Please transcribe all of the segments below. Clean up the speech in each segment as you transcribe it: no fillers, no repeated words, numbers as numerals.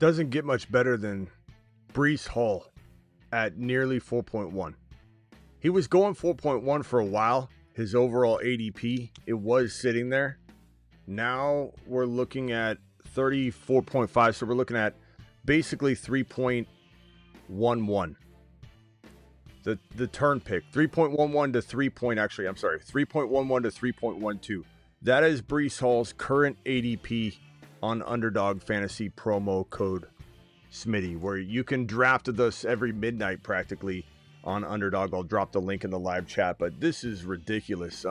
doesn't get much better than Breece Hall at nearly 4.1. He was going 4.1 for a while. His overall ADP, it was sitting there. Now we're looking at 34.5, so we're looking at basically 3.11. The turn pick, 3.11 to 3.11 to 3.12. That is Breece Hall's current ADP on Underdog Fantasy promo code Smitty, where you can draft with us every midnight practically on Underdog. I'll drop the link in the live chat, but this is ridiculous.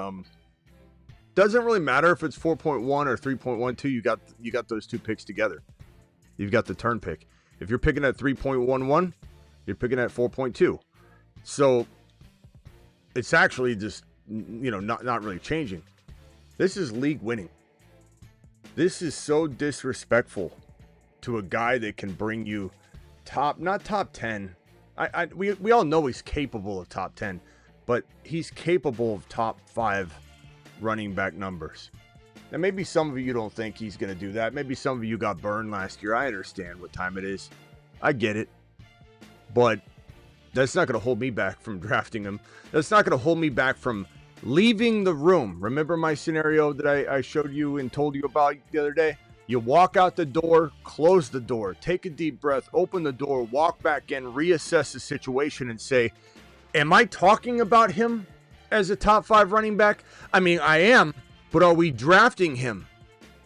Doesn't really matter if it's 4.1 or 3.12. You got those two picks together. You've got the turn pick. If you're picking at 3.11, you're picking at 4.2. So it's actually just, not really changing. This is league winning. This is so disrespectful to a guy that can bring you not top 10. We all know he's capable of top 10, but he's capable of top 5 running back numbers. Now, maybe some of you don't think he's going to do that. Maybe some of you got burned last year. I understand what time it is. I get it. But that's not going to hold me back from drafting him. That's not going to hold me back from leaving the room. Remember my scenario that I showed you and told you about the other day? You walk out the door, close the door, take a deep breath, open the door, walk back in, reassess the situation and say, am I talking about him as a top 5 running back? I mean, I am, but are we drafting him?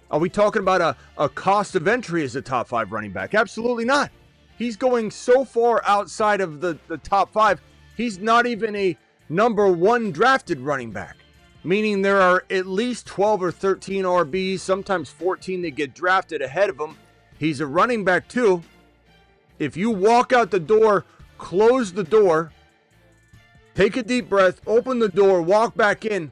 Are we talking about a cost of entry as a top 5 running back? Absolutely not. He's going so far outside of the top 5, he's not even a number 1 drafted running back. Meaning there are at least 12 or 13 RBs, sometimes 14 that get drafted ahead of him. He's a running back too. If you walk out the door, close the door, take a deep breath, open the door, walk back in,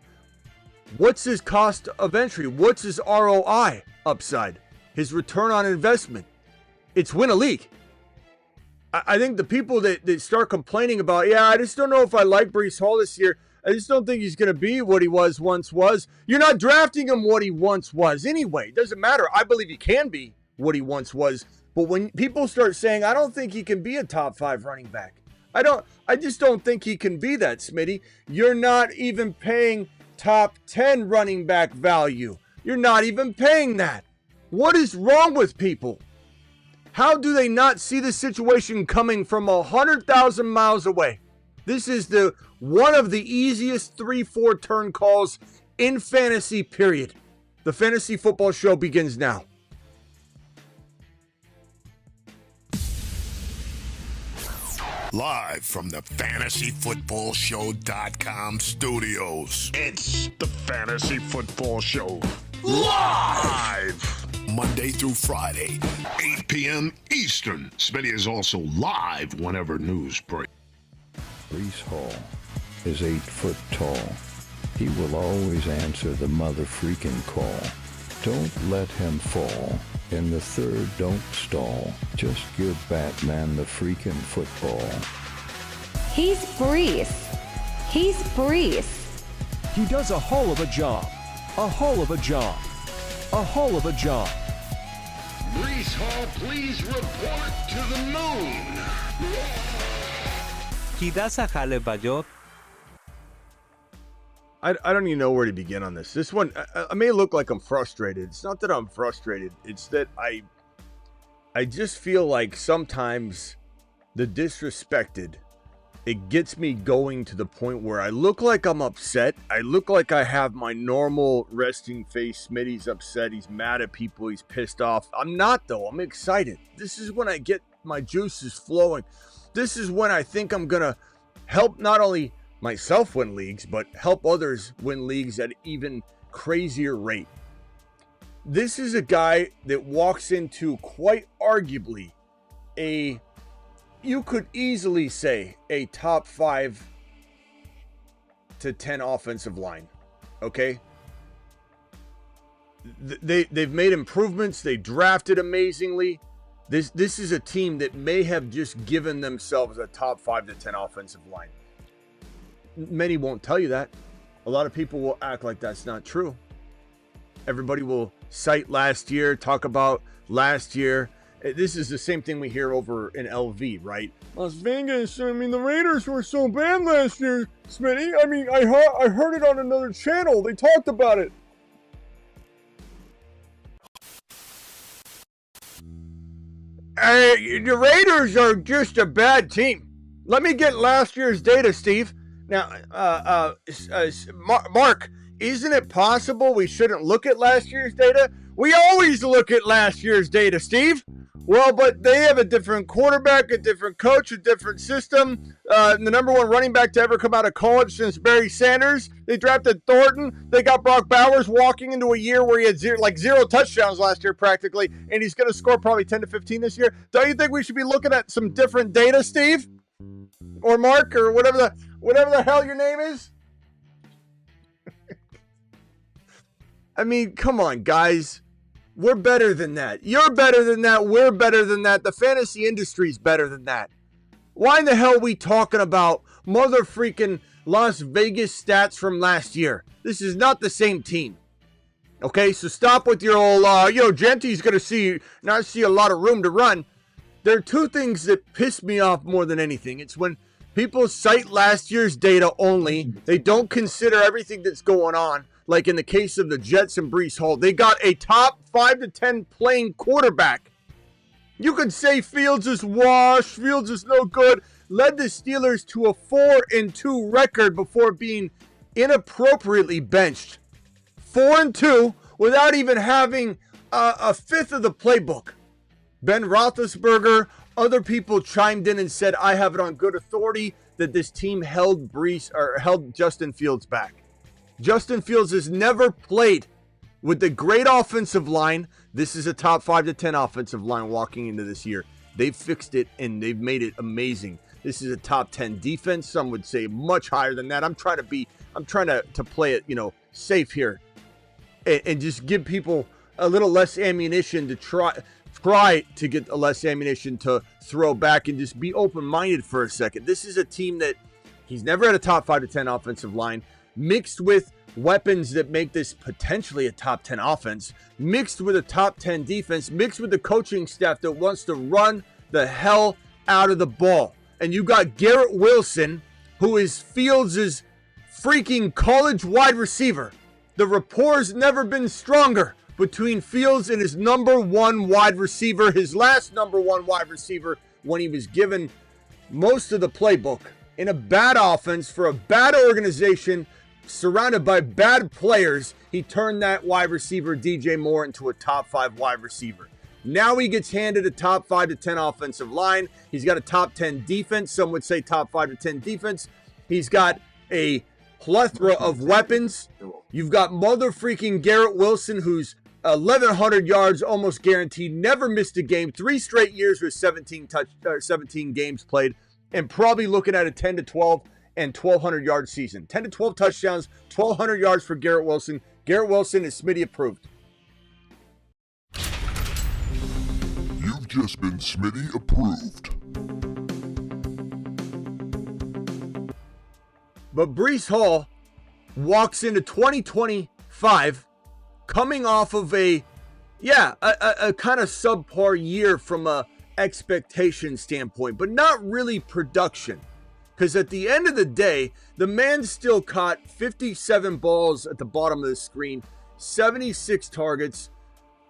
what's his cost of entry? What's his ROI upside? His return on investment? It's win a league. I think the people that start complaining about, I just don't know if I like Breece Hall this year. I just don't think he's going to be what he once was. You're not drafting him what he once was anyway. It doesn't matter. I believe he can be what he once was. But when people start saying, I don't think he can be a top 5 running back. I just don't think he can be that, Smitty. You're not even paying top 10 running back value. You're not even paying that. What is wrong with people? How do they not see the situation coming from 100,000 miles away? This is one of the easiest 3-4 turn calls in fantasy, period. The Fantasy Football Show begins now. Live from the FantasyFootballShow.com studios. It's the Fantasy Football Show. Live! Monday through Friday, 8 p.m. Eastern. Smitty is also live whenever news breaks. Breece Hall is 8 foot tall. He will always answer the mother freaking call. Don't let him fall. In the third, don't stall. Just give Batman the freaking football. He's Breece. He's Breece. He does a whole of a job. A whole of a job. A whole of a job. Breece Hall, please report to the moon. He does a jale bayot. I don't even know where to begin on this. This one, I may look like I'm frustrated. It's not that I'm frustrated. It's that I just feel like sometimes the disrespected, it gets me going to the point where I look like I'm upset. I look like I have my normal resting face. Smitty's upset. He's mad at people. He's pissed off. I'm not, though. I'm excited. This is when I get my juices flowing. This is when I think I'm going to help not only myself win leagues, but help others win leagues at an even crazier rate. This is a guy that walks into quite arguably you could easily say a top 5 to 10 offensive line. Okay? They've made improvements. They drafted amazingly. This is a team that may have just given themselves a top 5 to 10 offensive line. Many won't tell you that. A lot of people will act like that's not true. Everybody will cite last year, talk about last year, This is the same thing we hear over in LV, right? Las Vegas, I mean, the Raiders were so bad last year, Smitty. I mean, I heard it on another channel. They talked about it. The Raiders are just a bad team. Let me get last year's data, Steve. Now, Mark, isn't it possible we shouldn't look at last year's data? We always look at last year's data, Steve. Well, but they have a different quarterback, a different coach, a different system. The number one running back to ever come out of college since Barry Sanders. They drafted Thornton. They got Brock Bowers walking into a year where he had zero touchdowns last year practically, and he's going to score probably 10 to 15 this year. Don't you think we should be looking at some different data, Steve? Or Mark, or whatever the hell your name is? I mean, come on, guys. We're better than that. You're better than that. We're better than that. The fantasy industry's better than that. Why in the hell are we talking about mother freaking Las Vegas stats from last year? This is not the same team. Okay, so stop with your old, Genty's going to not see a lot of room to run. There are two things that piss me off more than anything. It's when people cite last year's data only. They don't consider everything that's going on. Like in the case of the Jets and Breece Hall, they got a top 5 to 10 playing quarterback. You could say Fields is washed, Fields is no good, led the Steelers to a 4-2 record before being inappropriately benched. 4-2 without even having a fifth of the playbook. Ben Roethlisberger, other people chimed in and said, I have it on good authority that this team held Justin Fields back. Justin Fields has never played with the great offensive line. This is a top 5 to 10 offensive line walking into this year. They've fixed it and they've made it amazing. This is a top 10 defense. Some would say much higher than that. I'm trying to play it, safe here and just give people a little less ammunition to try to get less ammunition to throw back and just be open-minded for a second. This is a team that he's never had a top 5 to 10 offensive line, mixed with weapons that make this potentially a top 10 offense, mixed with a top 10 defense, mixed with the coaching staff that wants to run the hell out of the ball. And you got Garrett Wilson, who is Fields' freaking college wide receiver. The rapport's never been stronger between Fields and his number one wide receiver, his last number one wide receiver, when he was given most of the playbook in a bad offense for a bad organization surrounded by bad players. He turned that wide receiver, DJ Moore, into a top 5 wide receiver. Now he gets handed a top 5 to 10 offensive line. He's got a top 10 defense. Some would say top 5 to 10 defense. He's got a plethora of weapons. You've got mother freaking Garrett Wilson, who's 1,100 yards, almost guaranteed, never missed a game, 3 straight years with 17 games played, and probably looking at a 10 to 12 and 1,200 yard season. 10 to 12 touchdowns, 1,200 yards for Garrett Wilson. Garrett Wilson is Smitty approved. You've just been Smitty approved. But Breece Hall walks into 2025 coming off of a kind of subpar year from a expectation standpoint, but not really production. Because at the end of the day, the man still caught 57 balls at the bottom of the screen, 76 targets,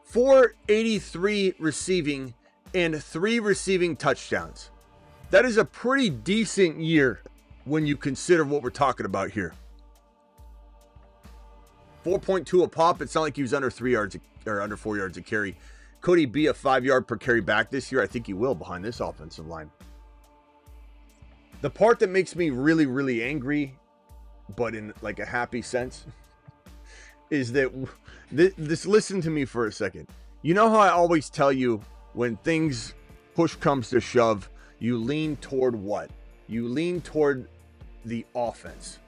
483 receiving, and 3 receiving touchdowns. That is a pretty decent year when you consider what we're talking about here. 4.2 a pop. It's not like he was under 3 yards or under 4 yards a carry. Could he be a 5-yard per carry back this year? I think he will behind this offensive line. The part that makes me really, really angry, but in like a happy sense, is that this. Listen to me for a second. You know how I always tell you when things push comes to shove, you lean toward what? You lean toward the offense.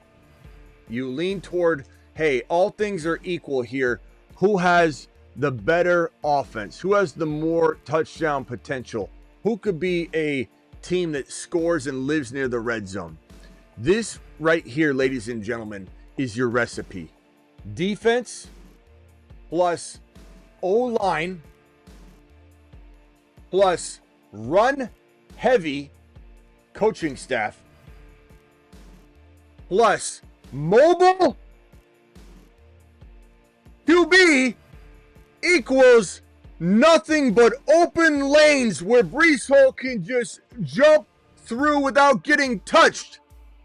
You lean toward, hey, all things are equal here. Who has the better offense? Who has the more touchdown potential? Who could be a team that scores and lives near the red zone? This right here, ladies and gentlemen, is your recipe. Defense plus O-line plus run heavy coaching staff plus mobile QB equals nothing but open lanes where Breece Hall can just jump through without getting touched.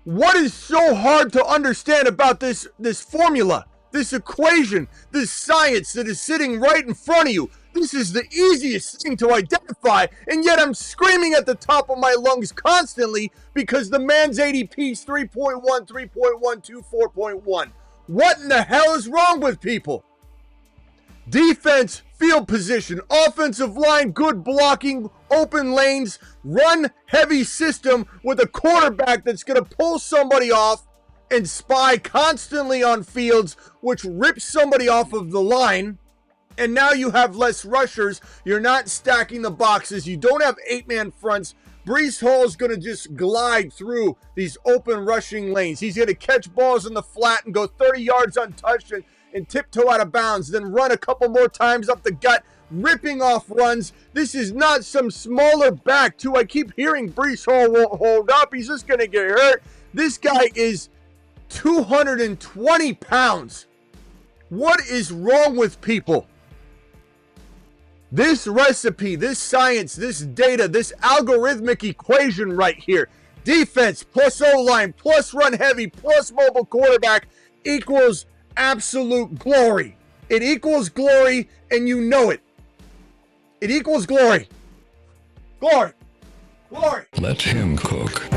What is so hard to understand about this formula, this equation, this science that is sitting right in front of you? This is the easiest thing to identify, and yet I'm screaming at the top of my lungs constantly because the man's ADP is 3.1, 3.12, 4.1. What in the hell is wrong with people? Defense, field position, offensive line, good blocking, open lanes, run heavy system with a quarterback that's going to pull somebody off and spy constantly on fields, which rips somebody off of the line. And now you have less rushers. You're not stacking the boxes. You don't have 8-man fronts. Breece Hall is going to just glide through these open rushing lanes. He's going to catch balls in the flat and go 30 yards untouched and tiptoe out of bounds, then run a couple more times up the gut, ripping off runs. This is not some smaller back, too. I keep hearing Breece Hall won't hold up. He's just going to get hurt. This guy is 220 pounds. What is wrong with people? This recipe, this science, this data, this algorithmic equation right here, defense plus O-line plus run heavy plus mobile quarterback equals absolute glory. It equals glory, and you know it. It equals glory. Glory. Glory. Let him cook.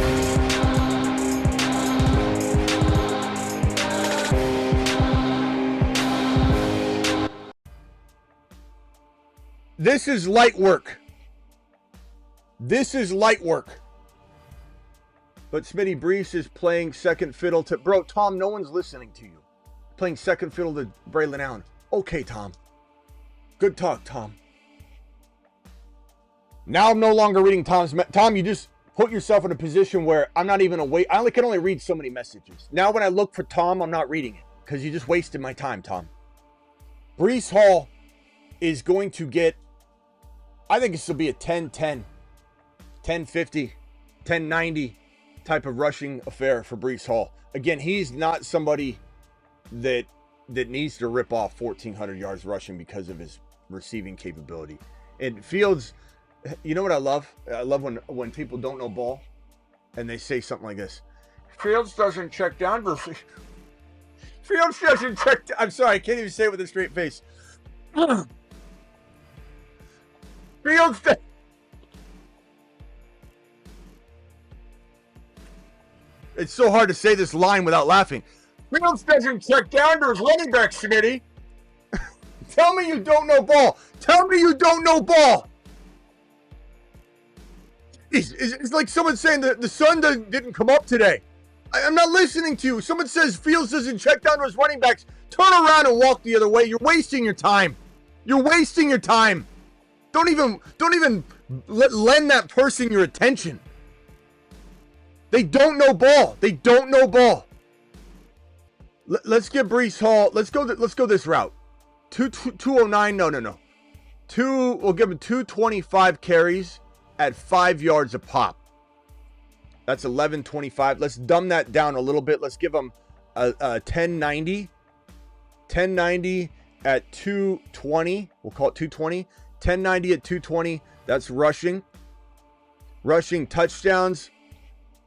This is light work. This is light work. But Smitty, Breece is playing second fiddle to... Bro, Tom, no one's listening to you. Playing second fiddle to Braylon Allen. Okay, Tom. Good talk, Tom. Now I'm no longer reading Tom's... Tom, you just put yourself in a position where I'm not even awake. I can only read so many messages. Now when I look for Tom, I'm not reading it. Because you just wasted my time, Tom. Breece Hall is going to get... I think this will be a 10-10, 10-50, 10-90 type of rushing affair for Breece Hall. Again, he's not somebody that needs to rip off 1,400 yards rushing because of his receiving capability. And Fields, you know what I love? I love when people don't know ball and they say something like this. Fields doesn't check down. Fields doesn't check. I'm sorry, I can't even say it with a straight face. Fields. It's so hard to say this line without laughing. Fields doesn't check down to his running back, Smitty. Tell me you don't know ball. Tell me you don't know ball. It's like someone saying that the sun didn't come up today. I'm not listening to you. Someone says Fields doesn't check down to his running backs. Turn around and walk the other way. You're wasting your time. You're wasting your time. Don't even lend that person your attention. They don't know ball. They don't know ball. Let's get Breece Hall. Let's go this route. 209. No. We'll give him 225 carries at 5 yards a pop. That's 1125. Let's dumb that down a little bit. Let's give him a 1090. 1090 at 220. We'll call it 220. 1090 at 220. That's rushing. Rushing touchdowns.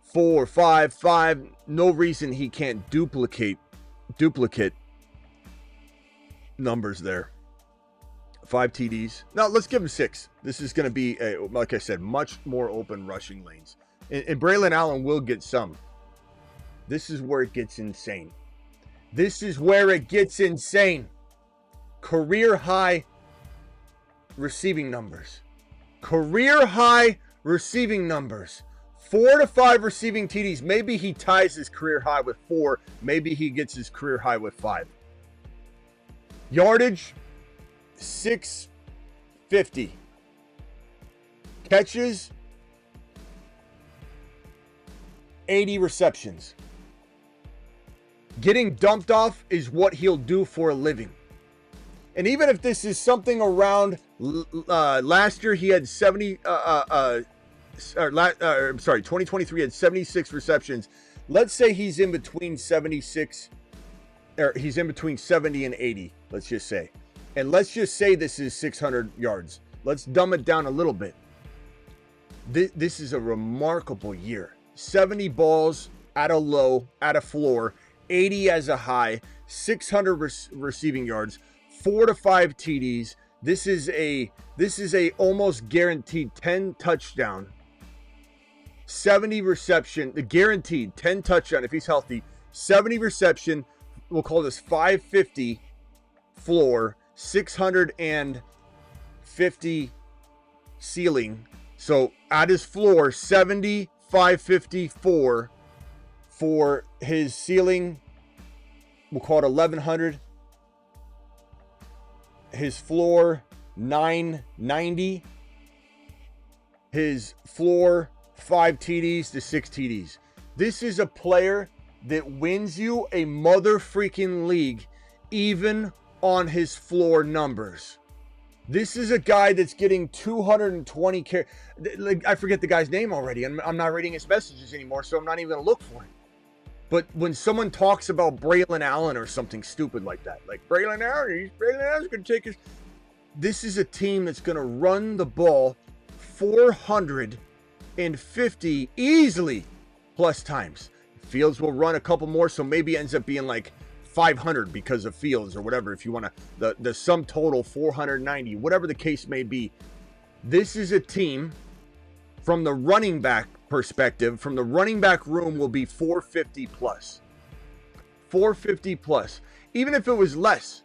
4, 5, 5. No reason he can't duplicate numbers there. 5 TDs. Now let's give him 6. This is going to be, like I said, much more open rushing lanes. And Braylon Allen will get some. This is where it gets insane. This is where it gets insane. Career high receiving numbers. Career high receiving numbers. 4 to 5 receiving TDs. Maybe he ties his career high with 4. Maybe he gets his career high with 5. Yardage, 650. Catches, 80 receptions. Getting dumped off is what he'll do for a living. And even if this is something around last year, he had 2023 had 76 receptions. Let's say he's in between 76, or he's in between 70 and 80, let's just say. And let's just say this is 600 yards. Let's dumb it down a little bit. This is a remarkable year. 70 balls at a low, at a floor, 80 as a high, 600 receiving yards, 4 to 5 TDs. This is a almost guaranteed 10 touchdown, 70 reception, the guaranteed 10 touchdown if he's healthy, 70 reception. We'll call this 550 floor, 650 ceiling. So at his floor, 70, 554 for his ceiling. We'll call it 1100. His floor, 990. His floor, 5 TDs to 6 TDs. This is a player that wins you a mother freaking league, even on his floor numbers. This is a guy that's getting 220 carries. Like, I forget the guy's name already. I'm not reading his messages anymore, so I'm not even going to look for it. But when someone talks about Braylon Allen or something stupid like that, like Braylon Allen's going to take his... This is a team that's going to run the ball 450 easily plus times. Fields will run a couple more, so maybe it ends up being like 500 because of Fields or whatever. If you want to, the sum total 490, whatever the case may be. This is a team from the running back perspective, from the running back room, will be 450 plus. 450 plus. Even if it was less,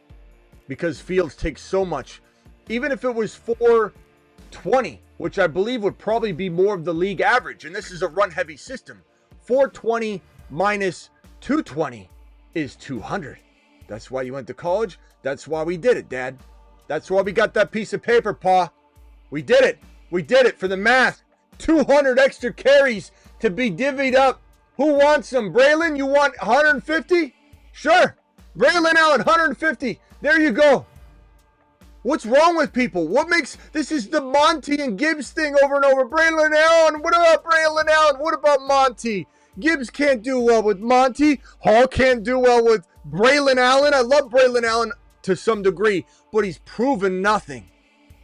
because Fields takes so much. Even if it was 420, which I believe would probably be more of the league average, and this is a run-heavy system. 420 minus 220 is 200. That's why you went to college. That's why we did it, Dad. That's why we got that piece of paper, Pa. We did it. We did it for the math. 200 extra carries to be divvied up. Who wants them? Braylon, you want 150? Sure. Braylon Allen, 150. There you go. What's wrong with people? What makes... This is the Monty and Gibbs thing over and over. Braylon Allen. What about Braylon Allen? What about Monty? Gibbs can't do well with Monty. Hall can't do well with Braylon Allen. I love Braylon Allen to some degree, but he's proven nothing.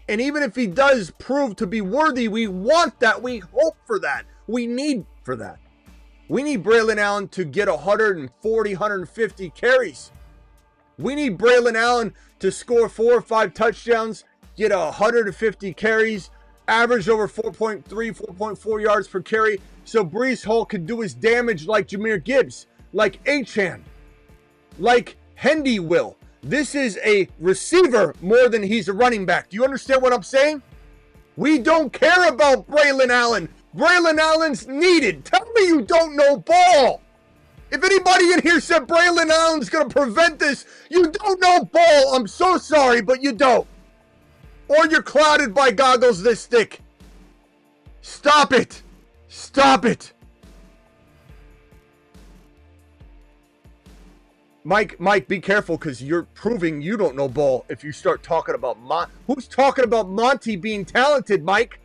And even if he does prove to be worthy, we want that. We hope for that. We need for that. We need Braylon Allen to get 140, 150 carries. We need Braylon Allen to score 4 or 5 touchdowns, get 150 carries, average over 4.3, 4.4 yards per carry, so Breece Hall can do his damage like Jahmyr Gibbs, like Achane, like Hendy will. This is a receiver more than he's a running back. Do you understand what I'm saying? We don't care about Braylon Allen. Braylon Allen's needed. Tell me you don't know ball. If anybody in here said Braylon Allen's going to prevent this, you don't know ball. I'm so sorry, but you don't. Or you're clouded by goggles this thick. Stop it. Stop it. Mike, be careful, because you're proving you don't know ball if you start talking about who's talking about Monty being talented, Mike?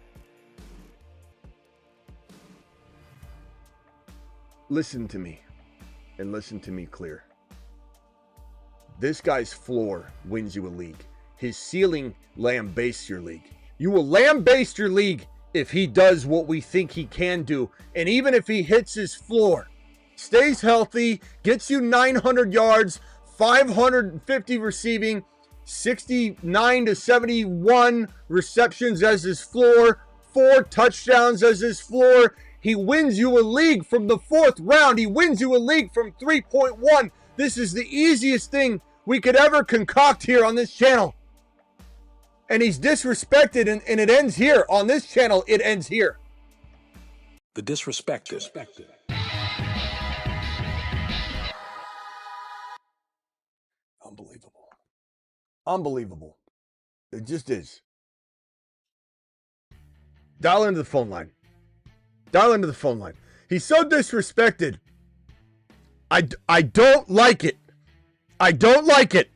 Listen to me, and listen to me clear. This guy's floor wins you a league. His ceiling lambastes your league. You will lambaste your league if he does what we think he can do, and even if he hits his floor, stays healthy, gets you 900 yards, 550 receiving, 69 to 71 receptions as his floor, 4 touchdowns as his floor. He wins you a league from the 4th round. He wins you a league from 3.1. This is the easiest thing we could ever concoct here on this channel. And he's disrespected, and it ends here. On this channel, it ends here. The disrespected. Unbelievable. Unbelievable. It just is. Dial into the phone line. Dial into the phone line. He's so disrespected. I don't like it. I don't like it.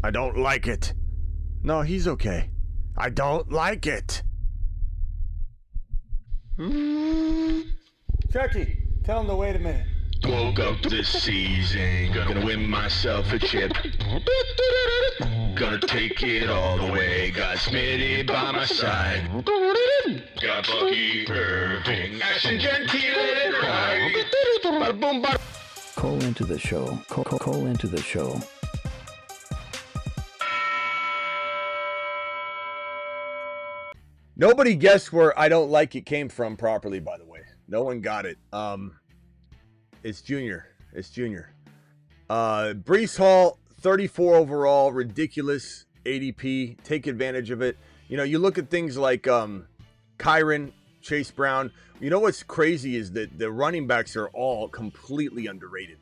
I don't like it. No, he's okay. I don't like it. Chucky, tell him to wait a minute. Woke up this season, gonna win myself a chip. Gonna take it all the way. Got Smitty by my side. Got Bucky Irving, Action Gentile, let it ride. Bada boom, bada. Call into the show. Call into the show. Nobody guessed where I don't like it came from properly, by the way. No one got it. It's Junior. Breece Hall, 34 overall, ridiculous ADP. Take advantage of it. You know, you look at things like Kyron, Chase Brown. You know what's crazy is that the running backs are all completely underrated.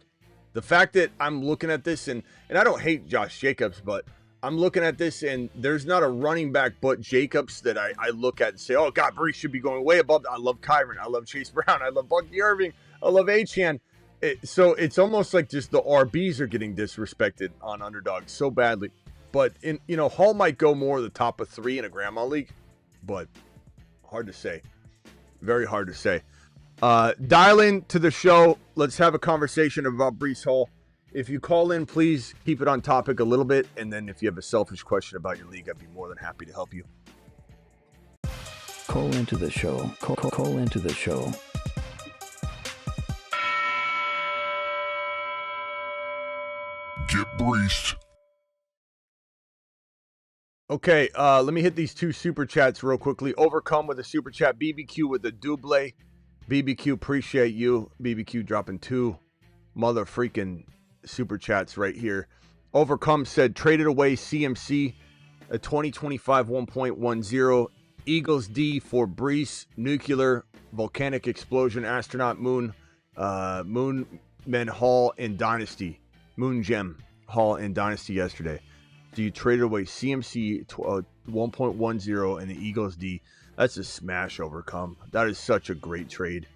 The fact that I'm looking at this, and I don't hate Josh Jacobs, but I'm looking at this, and there's not a running back but Jacobs that I look at and say, oh, God, Breece should be going way above. I love Kyron. I love Chase Brown. I love Bucky Irving. I love Achane. So it's almost like just the RBs are getting disrespected on underdogs so badly. But, Hall might go more the top of 3 in a grandma league, but hard to say. Very hard to say. Dial in to the show. Let's have a conversation about Breece Hall. If you call in, please keep it on topic a little bit. And then if you have a selfish question about your league, I'd be more than happy to help you. Call into the show. Call into the show. Get Breece. Okay, let me hit these 2 super chats real quickly. Overcome with a super chat. BBQ with a double. BBQ, appreciate you. BBQ dropping 2 mother freaking super chats right here. Overcome said, traded away CMC, a 2025 1.10. Eagles D for Breece, nuclear, volcanic explosion, astronaut, moon, Moonman Hall, and Dynasty. Moon Gem Hall and Dynasty yesterday. So you traded away CMC 1.10 and the Eagles D. That's a smash, Overcome. That is such a great trade.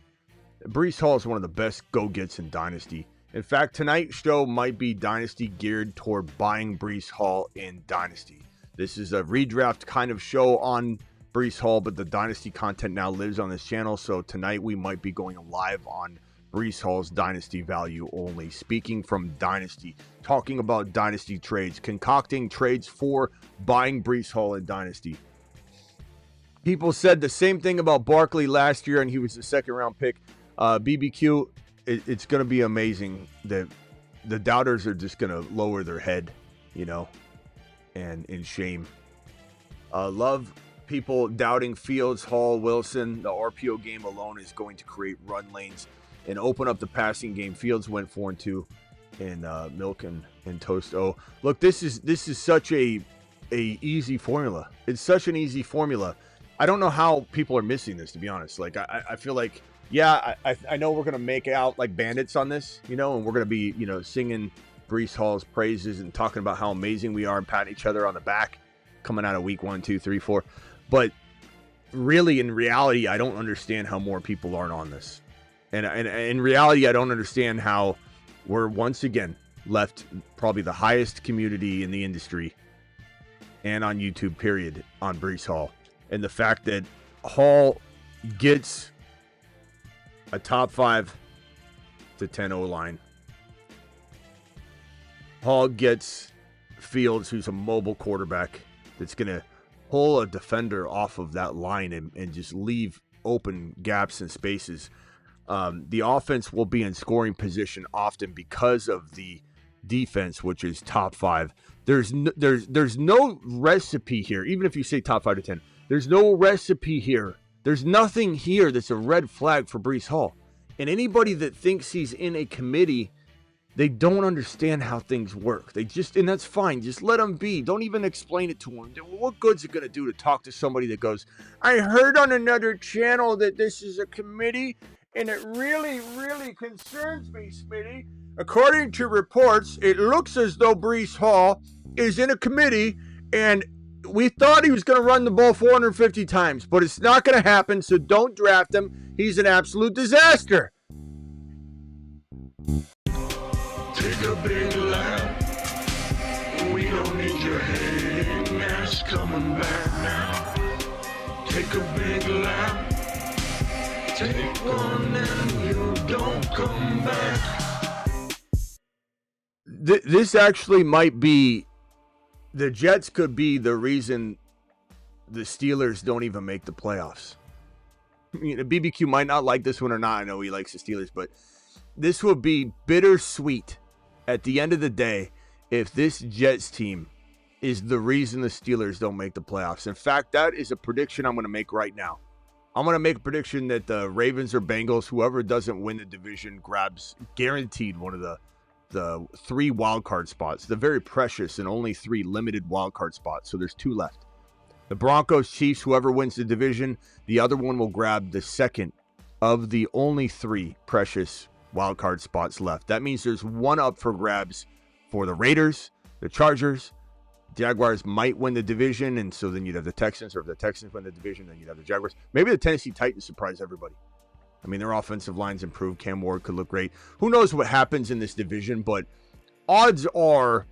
Breece Hall is one of the best go-gets in Dynasty. In fact, tonight's show might be Dynasty geared toward buying Breece Hall in Dynasty. This is a redraft kind of show on Breece Hall, but the Dynasty content now lives on this channel. So tonight we might be going live on Breece Hall's Dynasty value only. Speaking from Dynasty, talking about Dynasty trades, concocting trades for buying Breece Hall in Dynasty. People said the same thing about Barkley last year, and he was the 2nd-round pick. BBQ, it's going to be amazing that the doubters are just going to lower their head, and in shame. Love people doubting Fields, Hall, Wilson. The RPO game alone is going to create run lanes and open up the passing game. Fields went 4-2 in milk and toast. Oh, look, this is such a easy formula. It's such an easy formula. I don't know how people are missing this, to be honest. Like, I feel like, yeah, I know we're going to make out like bandits on this, and we're going to be, singing Breece Hall's praises and talking about how amazing we are and patting each other on the back coming out of week 1, 2, 3, 4. But really, in reality, I don't understand how more people aren't on this. And in reality, I don't understand how we're once again left probably the highest community in the industry and on YouTube, period, on Breece Hall. And the fact that Hall gets a top 5 to 10 O-line. Hall gets Fields, who's a mobile quarterback that's going to pull a defender off of that line and just leave open gaps and spaces. The offense will be in scoring position often because of the defense, which is top 5. There's no recipe here. Even if you say top 5 to 10, there's no recipe here. There's nothing here that's a red flag for Breece Hall. And anybody that thinks he's in a committee, they don't understand how things work. And that's fine. Just let him be. Don't even explain it to him. What good's it going to do to talk to somebody that goes, I heard on another channel that this is a committee, and it really, really concerns me, Smitty. According to reports, it looks as though Breece Hall is in a committee, and we thought he was going to run the ball 450 times, but it's not going to happen, so don't draft him. He's an absolute disaster. Take a big lap. We don't need back now. Take a big lap. Take one and you don't come back. This actually might be, the Jets could be the reason the Steelers don't even make the playoffs. You know, BBQ might not like this one or not. I know he likes the Steelers, but this will be bittersweet at the end of the day if this Jets team is the reason the Steelers don't make the playoffs. In fact, that is a prediction I'm going to make right now. I'm going to make a prediction that the Ravens or Bengals, whoever doesn't win the division, grabs guaranteed one of the 3 wildcard spots, the very precious and only 3 limited wildcard spots. So there's 2 left. The Broncos, Chiefs, whoever wins the division, the other one will grab the second of the only 3 precious wildcard spots left. That means there's 1 up for grabs for the Raiders, the Chargers. Jaguars might win the division, and so then you'd have the Texans, or if the Texans win the division, then you'd have the Jaguars. Maybe the Tennessee Titans surprise everybody. I mean, their offensive line's improved. Cam Ward could look great. Who knows what happens in this division, but odds are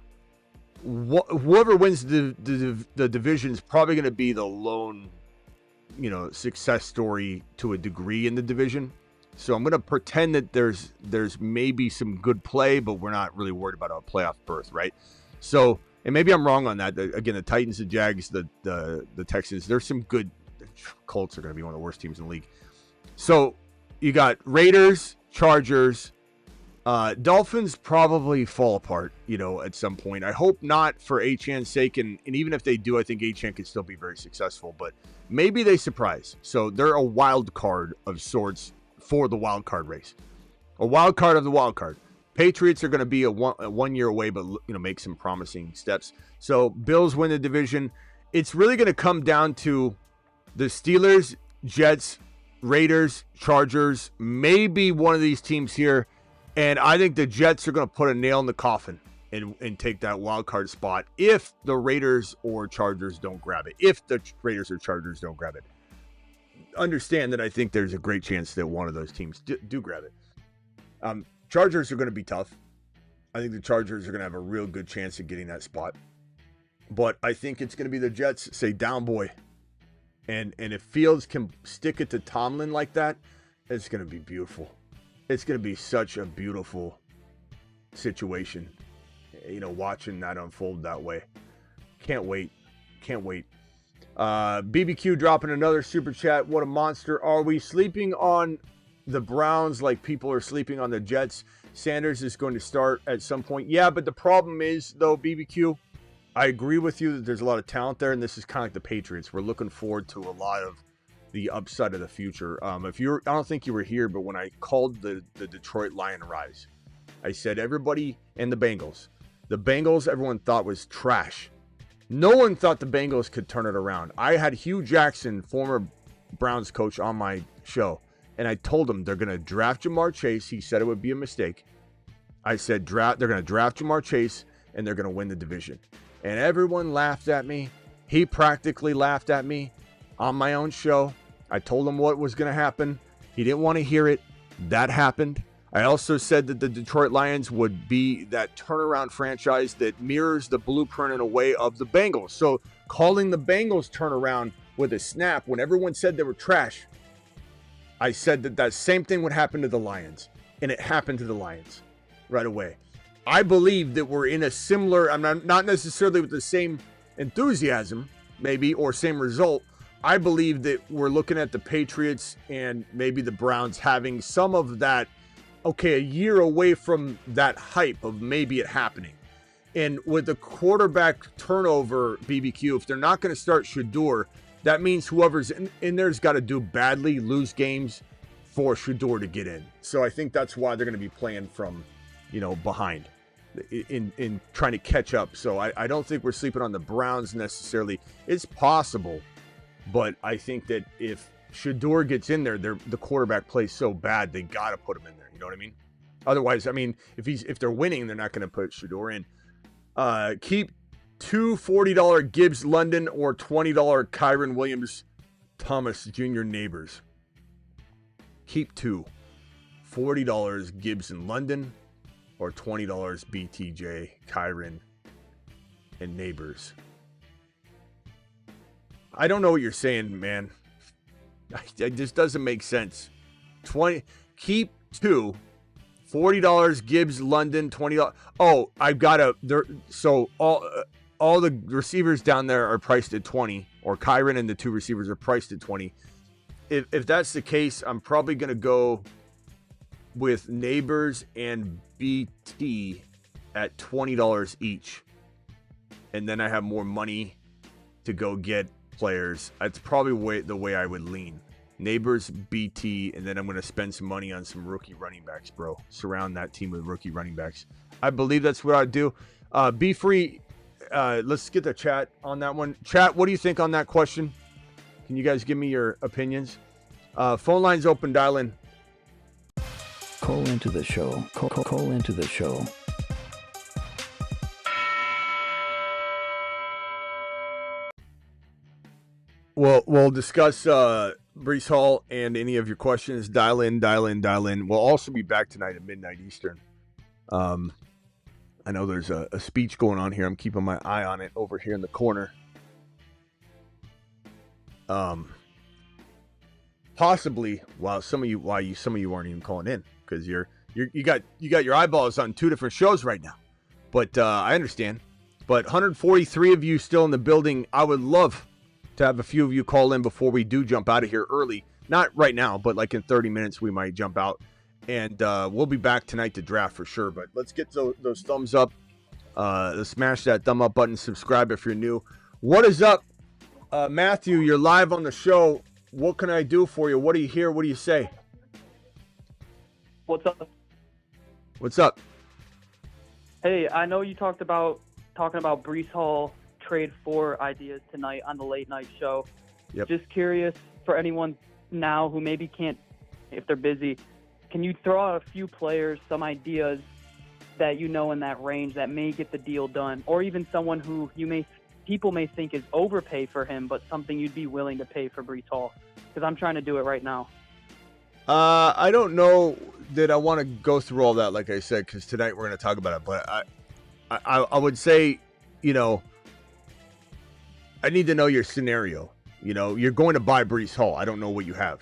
whoever wins the division is probably going to be the lone, success story to a degree in the division. So I'm going to pretend that there's maybe some good play, but we're not really worried about a playoff berth, right? So, and maybe I'm wrong on that. Again, the Titans, the Jags, the Texans, there's some good. The Colts are going to be one of the worst teams in the league. So you got Raiders, Chargers, Dolphins probably fall apart, at some point. I hope not for Achan's sake, and even if they do, I think Achan could still be very successful, but maybe they surprise. So they're a wild card of sorts for the wild card race. A wild card of the wild card. Patriots are going to be a 1 year away, but make some promising steps. So Bills win the division. It's really going to come down to the Steelers, Jets, Raiders, Chargers, maybe one of these teams here. And I think the Jets are going to put a nail in the coffin and take that wild card spot if the Raiders or Chargers don't grab it. If the Raiders or Chargers don't grab it. Understand that I think there's a great chance that one of those teams do grab it. Chargers are going to be tough. I think the Chargers are going to have a real good chance of getting that spot. But I think it's going to be the Jets say, down boy. And if Fields can stick it to Tomlin like that, it's going to be beautiful. It's going to be such a beautiful situation, watching that unfold that way. Can't wait. BBQ dropping another super chat. What a monster. Are we sleeping on the Browns like people are sleeping on the Jets? Sanders is going to start at some point. Yeah, but the problem is, though, BBQ, I agree with you that there's a lot of talent there, and this is kind of like the Patriots. We're looking forward to a lot of the upside of the future. I don't think you were here, but when I called the Detroit Lion rise, I said everybody and the Bengals, everyone thought was trash. No one thought the Bengals could turn it around. I had Hugh Jackson, former Browns coach, on my show, and I told him they're going to draft Jamar Chase. He said it would be a mistake. I said they're going to draft Jamar Chase, and they're going to win the division. And everyone laughed at me. He practically laughed at me on my own show. I told him what was going to happen. He didn't want to hear it. That happened. I also said that the Detroit Lions would be that turnaround franchise that mirrors the blueprint in a way of the Bengals. So calling the Bengals turnaround with a snap when everyone said they were trash, I said that same thing would happen to the Lions. And it happened to the Lions right away. I believe that we're in a similar, I'm not necessarily with the same enthusiasm, maybe, or same result. I believe that we're looking at the Patriots and maybe the Browns having some of that, a year away from that hype of maybe it happening. And with the quarterback turnover, BBQ, if they're not going to start Shador, that means whoever's in there's got to do badly, lose games for Shador to get in. So I think that's why they're going to be playing from, behind in trying to catch up. So I don't think we're sleeping on the Browns necessarily. It's possible, but I think that if Shador gets in there, the quarterback plays so bad, they got to put him in there. You know what I mean? Otherwise, if they're winning, they're not going to put Shador in. Keep two $40 Gibbs London or $20 Kyron Williams Thomas Jr. neighbors. Keep two $40 Gibbs in London or $20 BTJ Kyron and neighbors. I don't know what you're saying, man. It just doesn't make sense. Keep 2. $40 Gibbs, London, $20. Oh, I've got so all the receivers down there are priced at 20, or Kyron and the 2 receivers are priced at 20. If that's the case, I'm probably going to go with Neighbors and BT at $20 each. And then I have more money to go get players. That's probably the way I would lean. Neighbors, BT, and then I'm going to spend some money on some rookie running backs, bro. Surround that team with rookie running backs. I believe that's what I'd do. Be free. Let's get the chat on that one. Chat, what do you think on that question? Can you guys give me your opinions? Phone lines open. Dial in. Call into the show. Call into the show. We'll discuss Breece Hall and any of your questions. Dial in. We'll also be back tonight at midnight Eastern. I know there's a speech going on here. I'm keeping my eye on it over here in the corner. Possibly some of you aren't even calling in because you got your eyeballs on 2 different shows right now. But I understand. But 143 of you still in the building. I would love to have a few of you call in before we do jump out of here early. Not right now, but like in 30 minutes we might jump out. And we'll be back tonight to draft for sure. But let's get those thumbs up. Smash that thumb up button. Subscribe if you're new. What is up? Matthew, you're live on the show. What can I do for you? What do you hear? What do you say? What's up? What's up? Hey, I know you talking about Breece Hall trade 4 ideas tonight on the late night show. Yep. Just curious for anyone now who maybe can't, if they're busy, can you throw out a few players, some ideas that you know in that range that may get the deal done, or even someone who people may think is overpay for him, but something you'd be willing to pay for Breece Hall? Because I'm trying to do it right now. I don't know that I want to go through all that, like I said, because tonight we're going to talk about it. But I would say, I need to know your scenario. You're going to buy Breece Hall. I don't know what you have.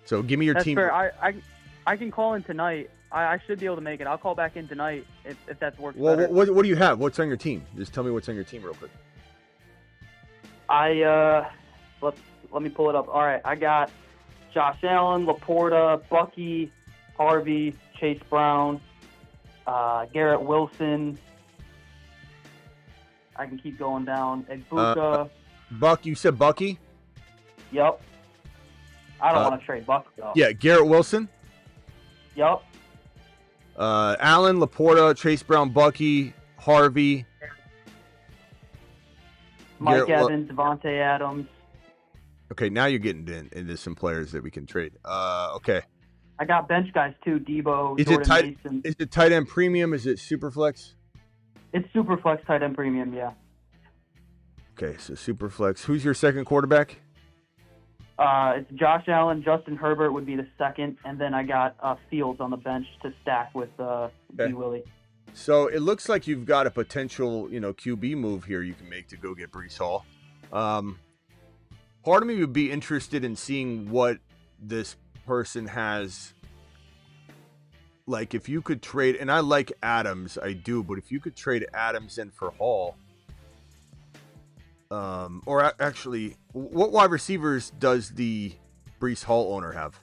So give me your team. That's fair. I can call in tonight. I should be able to make it. I'll call back in tonight if that works better. What do you have? What's on your team? Just tell me what's on your team real quick. Let me pull it up. All right, I got Josh Allen, Laporta, Bucky, Harvey, Chase Brown, Garrett Wilson. I can keep going down. Egbuka. Buck, you said Bucky? Yep. I don't want to trade Bucky, though. Yeah, Garrett Wilson? Yep. Allen, Laporta, Chase Brown, Bucky, Harvey. Mike Evans, Devontae Adams. Okay, now you're getting into some players that we can trade. Okay. I got bench guys, too. Debo, Is it tight end premium? Is it super flex? It's super flex tight end premium, yeah. Okay, so super flex. Who's your second quarterback? It's Josh Allen. Justin Herbert would be the second, and then I got Fields on the bench to stack with B. Willie. So it looks like you've got a potential, QB move here you can make to go get Breece Hall. Part of me would be interested in seeing what this person has. Like, if you could trade, and I like Adams, I do, but if you could trade Adams in for Hall, or actually, what wide receivers does the Breece Hall owner have?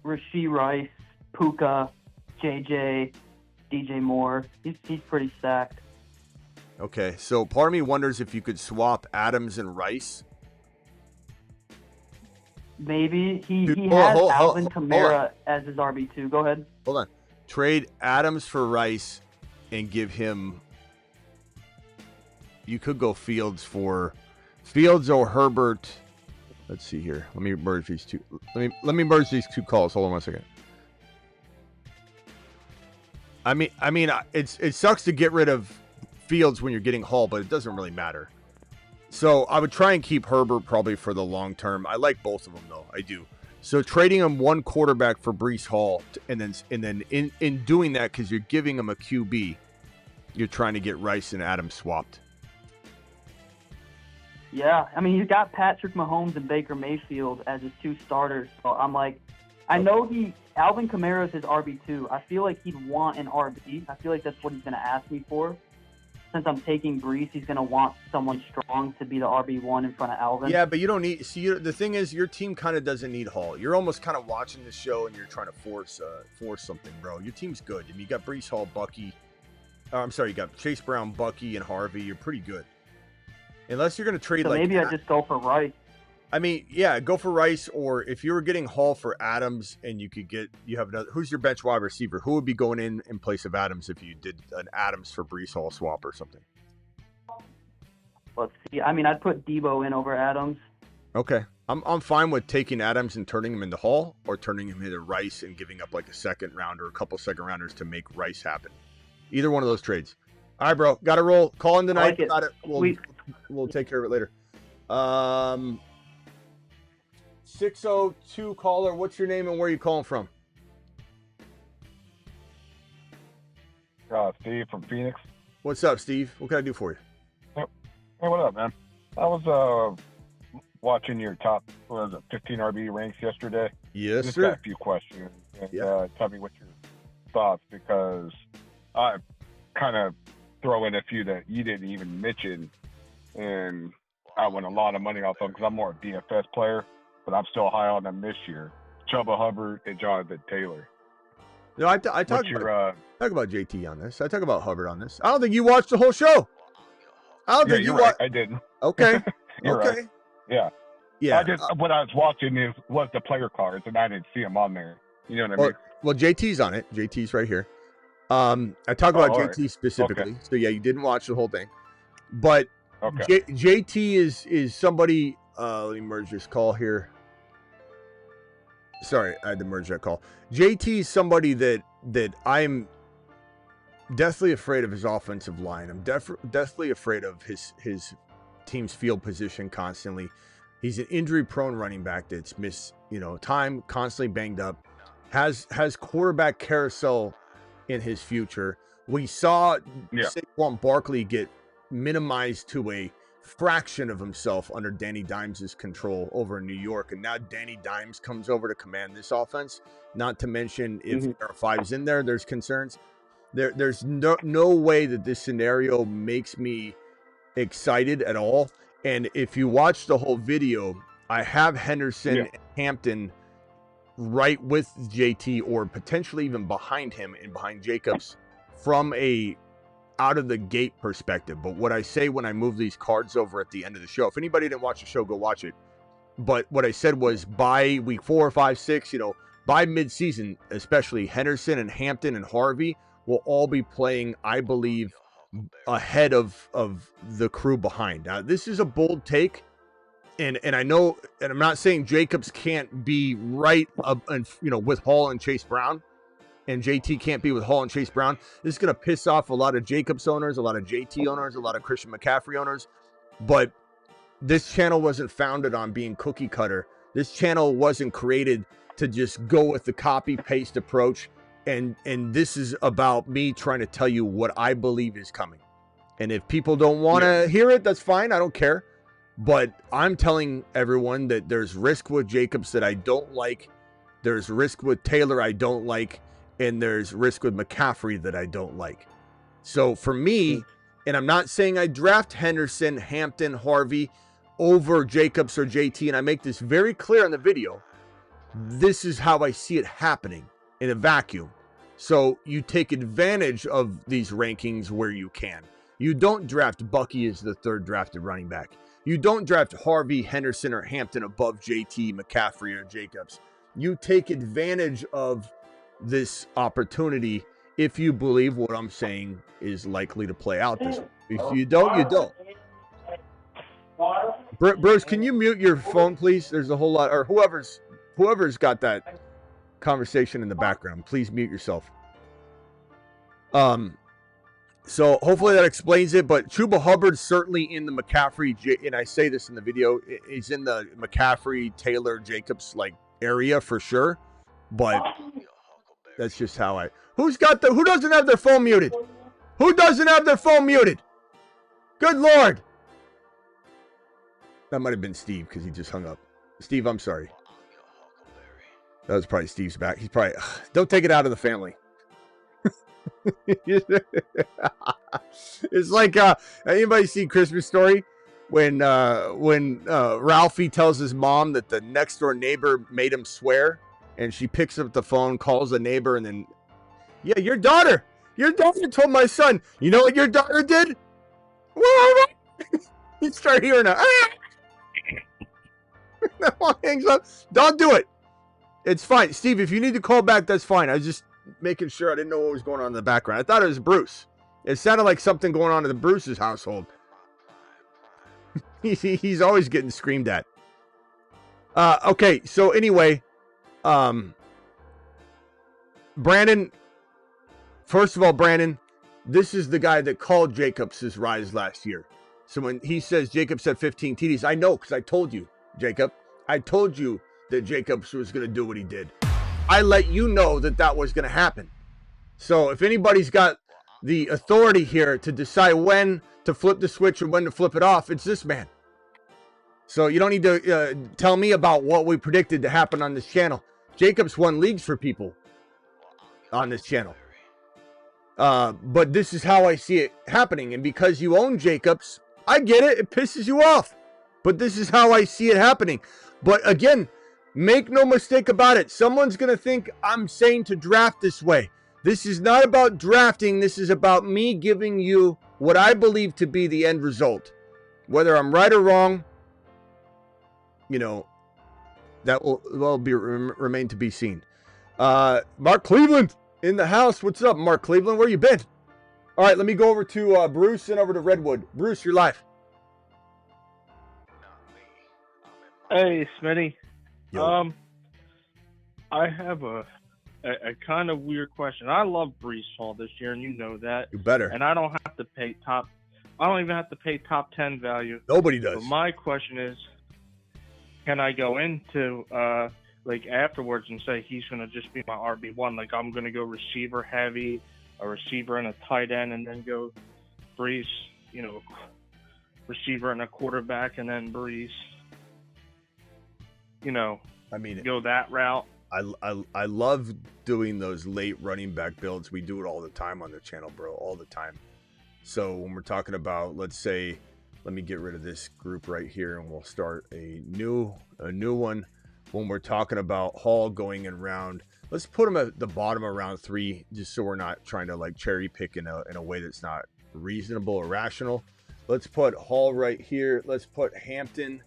Rashee Rice, Puka, JJ, DJ Moore. He's pretty stacked. Okay, so part of me wonders if you could swap Adams and Rice. Maybe. He has Alvin Kamara as his RB2. Go ahead. Hold on. Trade Adams for Rice and give him... You could go Fields or Herbert. Let's see here. Let me merge these two. Let me merge these two calls. Hold on 1 second. I mean, it sucks to get rid of Fields when you're getting Hall, but it doesn't really matter. So I would try and keep Herbert probably for the long term. I like both of them though. I do. So trading him one quarterback for Breece Hall, and then in doing that, because you're giving him a QB, you're trying to get Rice and Adams swapped. Yeah, I mean, he's got Patrick Mahomes and Baker Mayfield as his 2 starters. So I'm like, I know Alvin Kamara is his RB2. I feel like he'd want an RB. I feel like that's what he's going to ask me for. Since I'm taking Breece, he's going to want someone strong to be the RB1 in front of Alvin. Yeah, but you don't need. See, the thing is, your team kind of doesn't need Hall. You're almost kind of watching the show and you're trying to force something, bro. Your team's good. I mean, you got Breece Hall, Bucky. I'm sorry, you got Chase Brown, Bucky, and Harvey. You're pretty good. Unless you're going to trade so like. Maybe I just go for Rice. I mean, yeah, go for Rice, or if you were getting Hall for Adams and you have another. Who's your bench wide receiver? Who would be going in place of Adams if you did an Adams for Breece Hall swap or something? Let's see. I mean, I'd put Debo in over Adams. Okay. I'm fine with taking Adams and turning him into Hall, or turning him into Rice and giving up like a second round or a couple second rounders to make Rice happen. Either one of those trades. All right, bro. Got to roll. Call in tonight. Like Got it. We'll take care of it later. 602 caller. What's your name and where are you calling from? Steve from Phoenix. What's up, Steve? What can I do for you? Hey, what up, man? I was watching your top 15 RB ranks yesterday. Yes, Just sir. got a few questions. And tell me what your thoughts, because I kind of throw in a few that you didn't even mention, and I won a lot of money off them because I'm more a DFS player, but I'm still high on them this year. Chuba Hubbard and Jonathan Taylor. No, I talk about JT on this. I talk about Hubbard on this. I don't think you watched the whole show. I don't think you watched. I didn't. Okay. You're okay. Right. Yeah. Yeah. What I was watching was the player cards, and I didn't see them on there. You know what I mean? Well, JT's on it. JT's right here. I talk about JT right. specifically. Okay. So yeah, you didn't watch the whole thing, but okay. JT is somebody. Let me merge this call here. Sorry, I had to merge that call. JT is somebody that I'm deathly afraid of his offensive line. I'm deathly afraid of his team's field position constantly. He's an injury-prone running back that's missed, time, constantly banged up, has quarterback carousel in his future. We saw Saquon Barkley get minimized to a fraction of himself under Danny Dimes' control over in New York, and now Danny Dimes comes over to command this offense. Not to mention, if there are fives in there, there's concerns. There's no way that this scenario makes me excited at all. And if you watch the whole video, I have Henderson and Hampton right with JT, or potentially even behind him and behind Jacobs from a out of the gate perspective. But what I say when I move these cards over at the end of the show, if anybody didn't watch the show, go watch it. But what I said was by week 4, 5, 6, by midseason, especially Henderson and Hampton and Harvey will all be playing, I believe, ahead of the crew behind. Now, this is a bold take, and I know, and I'm not saying Jacobs can't be right up, and with Hall and Chase Brown, and JT can't be with Hall and Chase Brown. This is going to piss off a lot of Jacobs owners, a lot of JT owners, a lot of Christian McCaffrey owners, but this channel wasn't founded on being cookie cutter. This channel wasn't created to just go with the copy paste approach. And this is about me trying to tell you what I believe is coming. And if people don't want to hear it, that's fine. I don't care. But I'm telling everyone that there's risk with Jacobs that I don't like. There's risk with Taylor I don't like. And there's risk with McCaffrey that I don't like. So for me, and I'm not saying I draft Henderson, Hampton, Harvey over Jacobs or JT. And I make this very clear in the video. This is how I see it happening in a vacuum. So you take advantage of these rankings where you can. You don't draft Bucky as the third drafted running back. You don't draft Harvey, Henderson, or Hampton above JT, McCaffrey, or Jacobs. You take advantage of this opportunity if you believe what I'm saying is likely to play out this way. If you don't, you don't. Bruce, can you mute your phone, please? There's a whole lot, or whoever's got that conversation in the background, please mute yourself. So hopefully that explains it, but Chuba Hubbard's certainly in the McCaffrey, and I say this in the video, he's in the McCaffrey, Taylor, Jacobs area for sure, but that's just how who doesn't have their phone muted? Who doesn't have their phone muted? Good Lord. That might have been Steve because he just hung up. Steve, I'm sorry. That was probably Steve's back. He's probably, don't take it out of the family. It's like, anybody see Christmas Story? When Ralphie tells his mom that the next door neighbor made him swear, and she picks up the phone, calls the neighbor, and then, yeah, your daughter told my son, you know what your daughter did? You start hearing that one hangs up. Don't do it. It's fine. Steve, if you need to call back, that's fine. I was just making sure. I didn't know what was going on in the background. I thought it was Bruce. It sounded like something going on in the Bruce's household. He's always getting screamed at. Okay, so anyway, Brandon, first of all, Brandon, this is the guy that called Jacobs' rise last year. So when he says Jacobs had 15 TDs, I know because I told you, Jacob. I told you that Jacobs was going to do what he did. I let you know that that was going to happen. So if anybody's got the authority here to decide when to flip the switch or when to flip it off, it's this man. So you don't need to tell me about what we predicted to happen on this channel. Jacobs won leagues for people on this channel. But this is how I see it happening. And because you own Jacobs, I get it. It pisses you off. But this is how I see it happening. But again, make no mistake about it. Someone's going to think I'm saying to draft this way. This is not about drafting. This is about me giving you what I believe to be the end result. Whether I'm right or wrong, you know, that will be remain to be seen. Mark Cleveland in the house. What's up, Mark Cleveland? Where you been? All right, let me go over to Bruce and over to Redwood. Bruce, you're live. Hey, Smitty. Yo. I have a kind of weird question. I love Breece Hall this year, and you know that. You better. And I don't have to pay top. I don't even have to pay top 10 value. Nobody does. But my question is, can I go into like afterwards and say he's going to just be my RB1? Like I'm going to go receiver heavy, a receiver and a tight end, and then go Breece, you know, receiver and a quarterback, and then Breece. You know, I mean, go that route. I love doing those late running back builds. We do it all the time on the channel, bro, all the time. So when we're talking about, let's say, let me get rid of this group right here, and we'll start a new one. When we're talking about Hall going in round, let's put him at the bottom of round 3, just so we're not trying to like cherry pick in a way that's not reasonable or rational. Let's put Hall right here. Let's put Hampton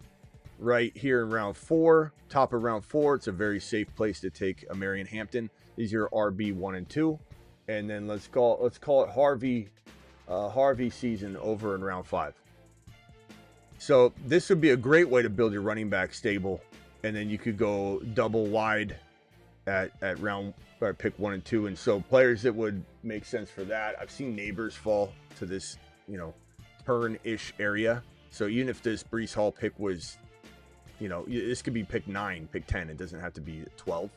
right here in round 4, top of round 4. It's a very safe place to take a Marion Hampton. These are RB 1 and 2, and then let's call it Harvey season over in round 5. So this would be a great way to build your running back stable, and then you could go double wide at round or pick 1 and 2. And so players that would make sense for that. I've seen Neighbors fall to this, you know, turn-ish area. So even if this Breece Hall pick was, you know, this could be pick 9, pick 10. It doesn't have to be 12.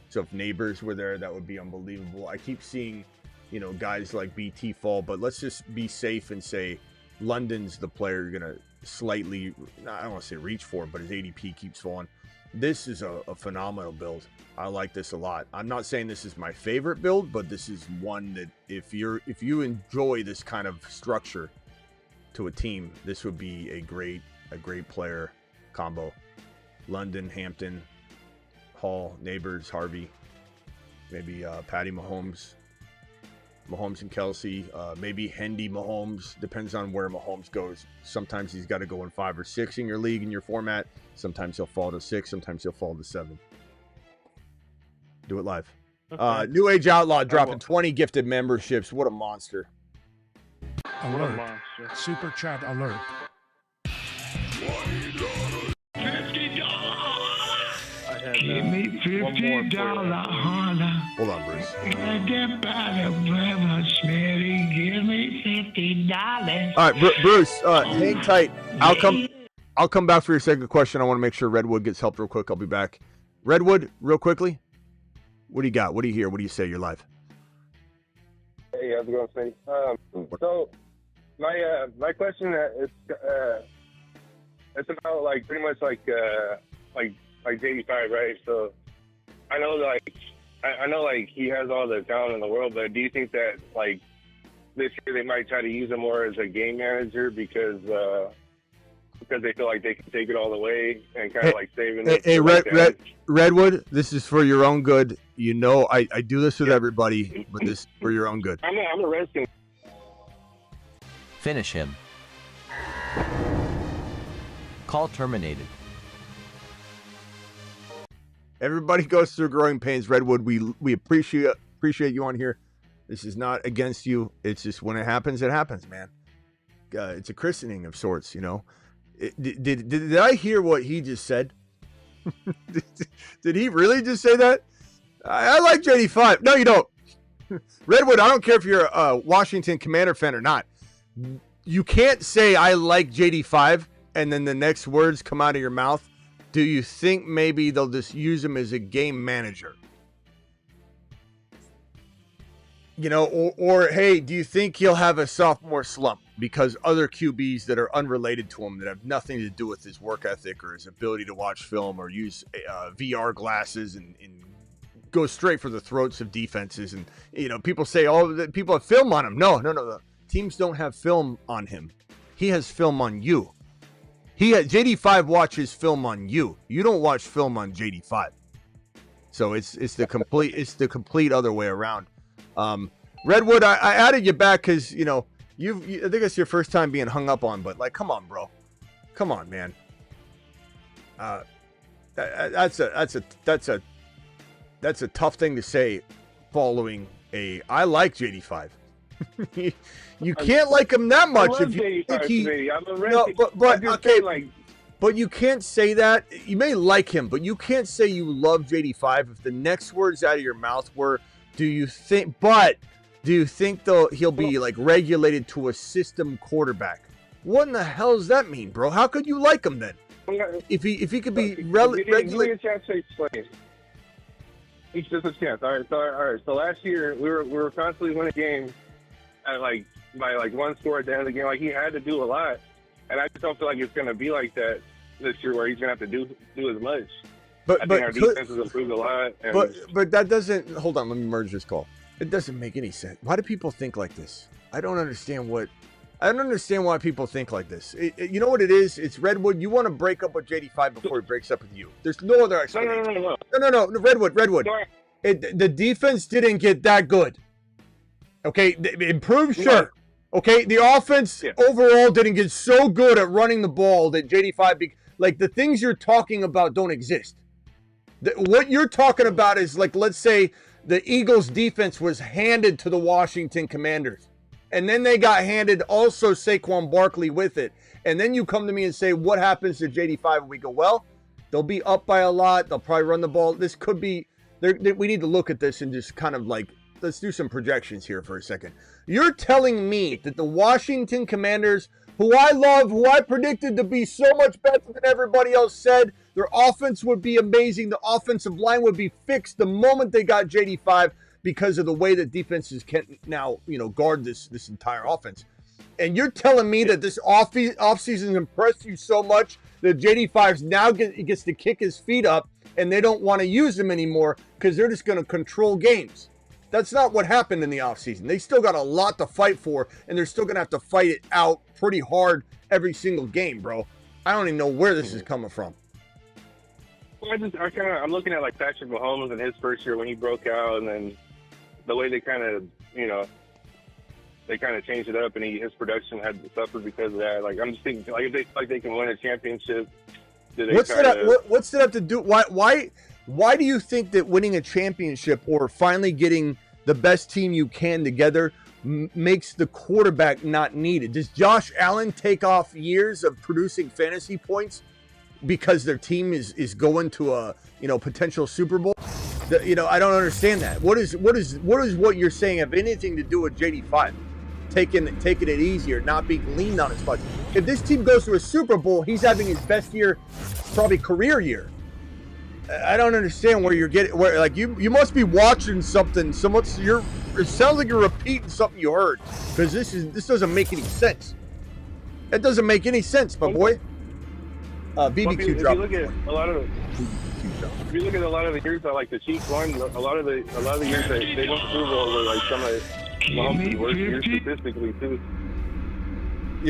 So if Neighbors were there, that would be unbelievable. I keep seeing, you know, guys like BT fall, but let's just be safe and say London's the player you're going to slightly, I don't want to say reach for, but his ADP keeps falling. This is a phenomenal build. I like this a lot. I'm not saying this is my favorite build, but this is one that if you enjoy this kind of structure to a team, this would be a great player combo. London, Hampton, Hall, Neighbors, Harvey, maybe Patty Mahomes and Kelsey, maybe Hendy Mahomes. Depends on where Mahomes goes. Sometimes he's got to go in 5 or 6 in your league, in your format. Sometimes he'll fall to 6. Sometimes he'll fall to 7. Do it live. Okay. New Age Outlaw dropping 20 gifted memberships. What a monster. Alert. Super chat alert. Give me $50, Honda. Hold on, Bruce. Get by the brother, Smitty. Give me $50. All right, Bruce, hang tight. I'll come back for your second question. I want to make sure Redwood gets help real quick. I'll be back. Redwood, real quickly. What do you got? What do you hear? What do you say? You're live. Hey, how's it going, Smitty? So my question is, it's about like pretty much like JD5, right? So I know like he has all the talent in the world, but do you think that like this year they might try to use him more as a game manager because they feel like they can take it all the way and kind of like saving it? Hey, Redwood, this is for your own good. You know, I do this with everybody, but this is for your own good. I'm a Redskins. Finish him. Call terminated. Everybody goes through growing pains. Redwood, we appreciate you on here. This is not against you. It's just when it happens, man. It's a christening of sorts, you know. Did I hear what he just said? Did he really just say that? I like JD5. No, you don't. Redwood, I don't care if you're a Washington Commander fan or not. You can't say I like JD5 and then the next words come out of your mouth. Do you think maybe they'll just use him as a game manager? You know, or hey, do you think he'll have a sophomore slump because other QBs that are unrelated to him that have nothing to do with his work ethic or his ability to watch film or use VR glasses and go straight for the throats of defenses? And, you know, people say, oh, people have film on him. No. Teams don't have film on him. He has film on you. JD5 watches film on you. You don't watch film on JD5. So it's the complete other way around. Redwood, I added you back because, you know, I think it's your first time being hung up on, but like, come on, bro. Come on, man. That's a tough thing to say following I like JD5. You can't like him that much. I love if you JD5, think I'm a Redskins. but okay, like, but you can't say that. You may like him, but you can't say you love JD5 if the next words out of your mouth were, do you think though he'll be like regulated to a system quarterback? What in the hell does that mean, bro? How could you like him then? If he could be regulated. Give me a chance to explain. Each just a chance. All right. So last year we were constantly winning games at by one score at the end of the game. Like, he had to do a lot, and I just don't feel like it's going to be like that this year, where he's going to have to do as much. I think our defense has improved a lot. And but that doesn't. Hold on, let me merge this call. It doesn't make any sense. Why do people think like this? I don't understand why people think like this. You know what it is? It's Redwood. You want to break up with JD5 before he breaks up with you. There's no other explanation. No. Redwood. The defense didn't get that good. Okay, improved, sure. Okay, the offense overall didn't get so good at running the ball that JD5, like, the things you're talking about don't exist. What you're talking about is, like, let's say the Eagles defense was handed to the Washington Commanders, and then they got handed also Saquon Barkley with it. And then you come to me and say, what happens to JD5? And we go, well, they'll be up by a lot. They'll probably run the ball. This could be, we need to look at this and just kind of like, let's do some projections here for a second. You're telling me that the Washington Commanders, who I love, who I predicted to be so much better than everybody else said, their offense would be amazing. The offensive line would be fixed the moment they got JD5 because of the way that defenses can now, guard this entire offense. And you're telling me that this offseason impressed you so much that JD5 now gets to kick his feet up and they don't want to use him anymore because they're just going to control games. That's not what happened in the offseason. They still got a lot to fight for, and they're still going to have to fight it out pretty hard every single game, bro. I don't even know where this is coming from. Well, I'm looking at like Patrick Mahomes in his first year when he broke out, and then the way they kind of, they kind of changed it up, and his production had suffered because of that. Like, I'm just thinking, like, if they they can win a championship, what's that have to do? Why do you think that winning a championship or finally getting the best team you can together makes the quarterback not needed? Does Josh Allen take off years of producing fantasy points because their team is going to a potential Super Bowl? I don't understand that. What is what you're saying have anything to do with JD5 taking it easier, not being leaned on as much? If this team goes to a Super Bowl, he's having his best year, probably career year. I don't understand where you're getting, you must be watching something. It sounds like you're repeating something you heard, because this doesn't make any sense. It doesn't make any sense, my boy. BBQ if dropped. you look at a lot of the, if you look at a lot of the years that like the Chiefs won, a lot of the years that they won the Super Bowl were like some of Mahomes' worst years statistically too.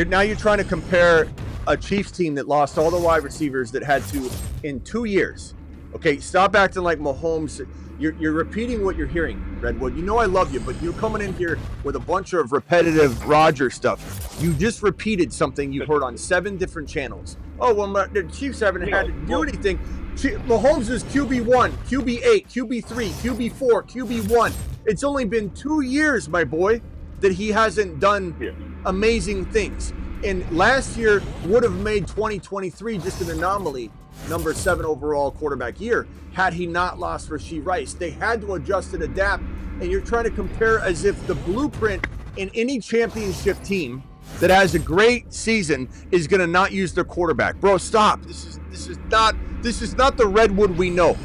Now you're trying to compare a Chiefs team that lost all the wide receivers that had to in 2 years. Okay, stop acting like Mahomes. You're repeating what you're hearing, Redwood. You know I love you, but you're coming in here with a bunch of repetitive Roger stuff. You just repeated something you heard on 7 different channels. Oh, well, the Chiefs haven't had to do anything. Mahomes is QB1, QB8, QB3, QB4, QB1. It's only been 2 years, my boy, that he hasn't done amazing things. And last year would have made 2023 just an anomaly, number 7 overall quarterback year, had he not lost Rashee Rice. They had to adjust and adapt, and you're trying to compare as if the blueprint in any championship team that has a great season is going to not use their quarterback. Bro, stop. This is not the Redwood we know.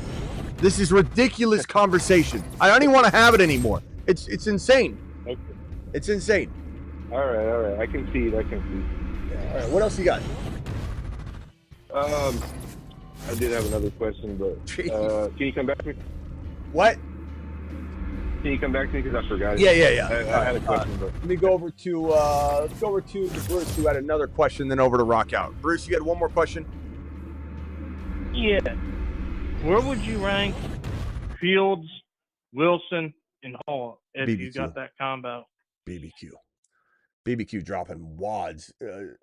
This is ridiculous conversation. I don't even want to have it anymore. It's insane. Okay. It's insane. All right. I can see it. All right, what else you got? I did have another question, but can you come back to me? What? Can you come back to me because I forgot it? Yeah. I had a question, but let me go over to let's go over to Bruce, who had another question, then over to Rock Out. Bruce, you got one more question? Yeah. Where would you rank Fields, Wilson, and Hall if you BBQ. got that combo? BBQ dropping wads.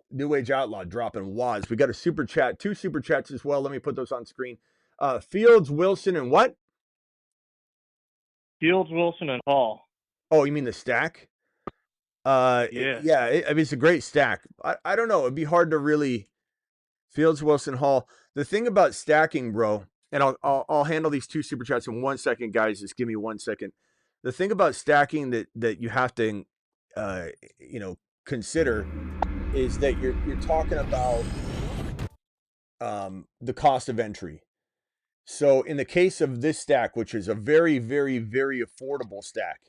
New Age Outlaw dropping wads. We got a super chat, 2 super chats as well. Let me put those on screen. Fields, Wilson, and what? Fields, Wilson, and Hall. Oh, you mean the stack? Yeah. I mean, it's a great stack. I don't know. It'd be hard to really Fields, Wilson, Hall. The thing about stacking, bro, and I'll handle these 2 super chats in 1 second, guys. Just give me 1 second. The thing about stacking that you have to consider is that you're talking about the cost of entry. So in the case of this stack, which is a very, very, very affordable stack,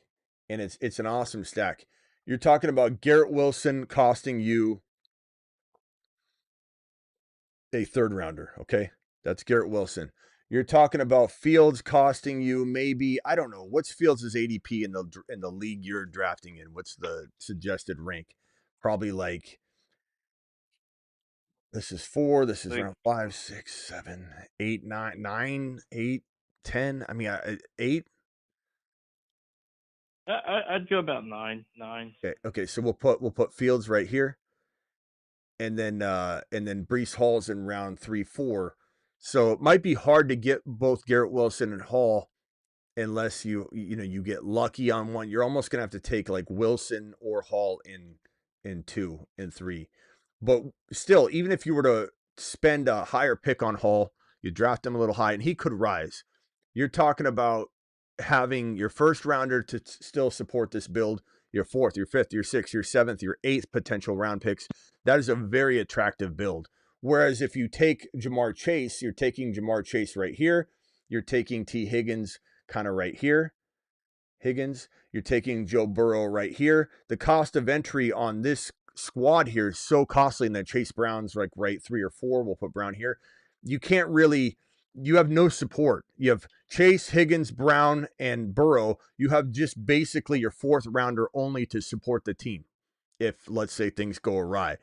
and it's an awesome stack, you're talking about Garrett Wilson costing you a 3rd rounder. Okay, that's Garrett Wilson. You're talking about Fields costing you maybe, I don't know, what's Fields' ADP in the league you're drafting in? What's the suggested rank? Probably like, this is 4, this is around 5, 6, 7, 8, 9, 8, 10. I mean, 8. I'd go about 9. Okay. So we'll put Fields right here, and then Breece Hall's in round 3, 4. So it might be hard to get both Garrett Wilson and Hall unless you get lucky on one. You're almost gonna have to take like Wilson or Hall in 2 and 3. But still, even if you were to spend a higher pick on Hall, you draft him a little high, and he could rise. You're talking about having your 1st rounder to still support this build, your 4th, your 5th, your 6th, your 7th, your 8th potential round picks. That is a very attractive build. Whereas if you take Jamar Chase, you're taking Jamar Chase right here. You're taking T. Higgins kind of right here. You're taking Joe Burrow right here. The cost of entry on this squad here is so costly, and that Chase Brown's like right 3 or 4. We'll put Brown here. You have no support. You have Chase, Higgins, Brown, and Burrow. You have just basically your 4th rounder only to support the team if, let's say, things go awry.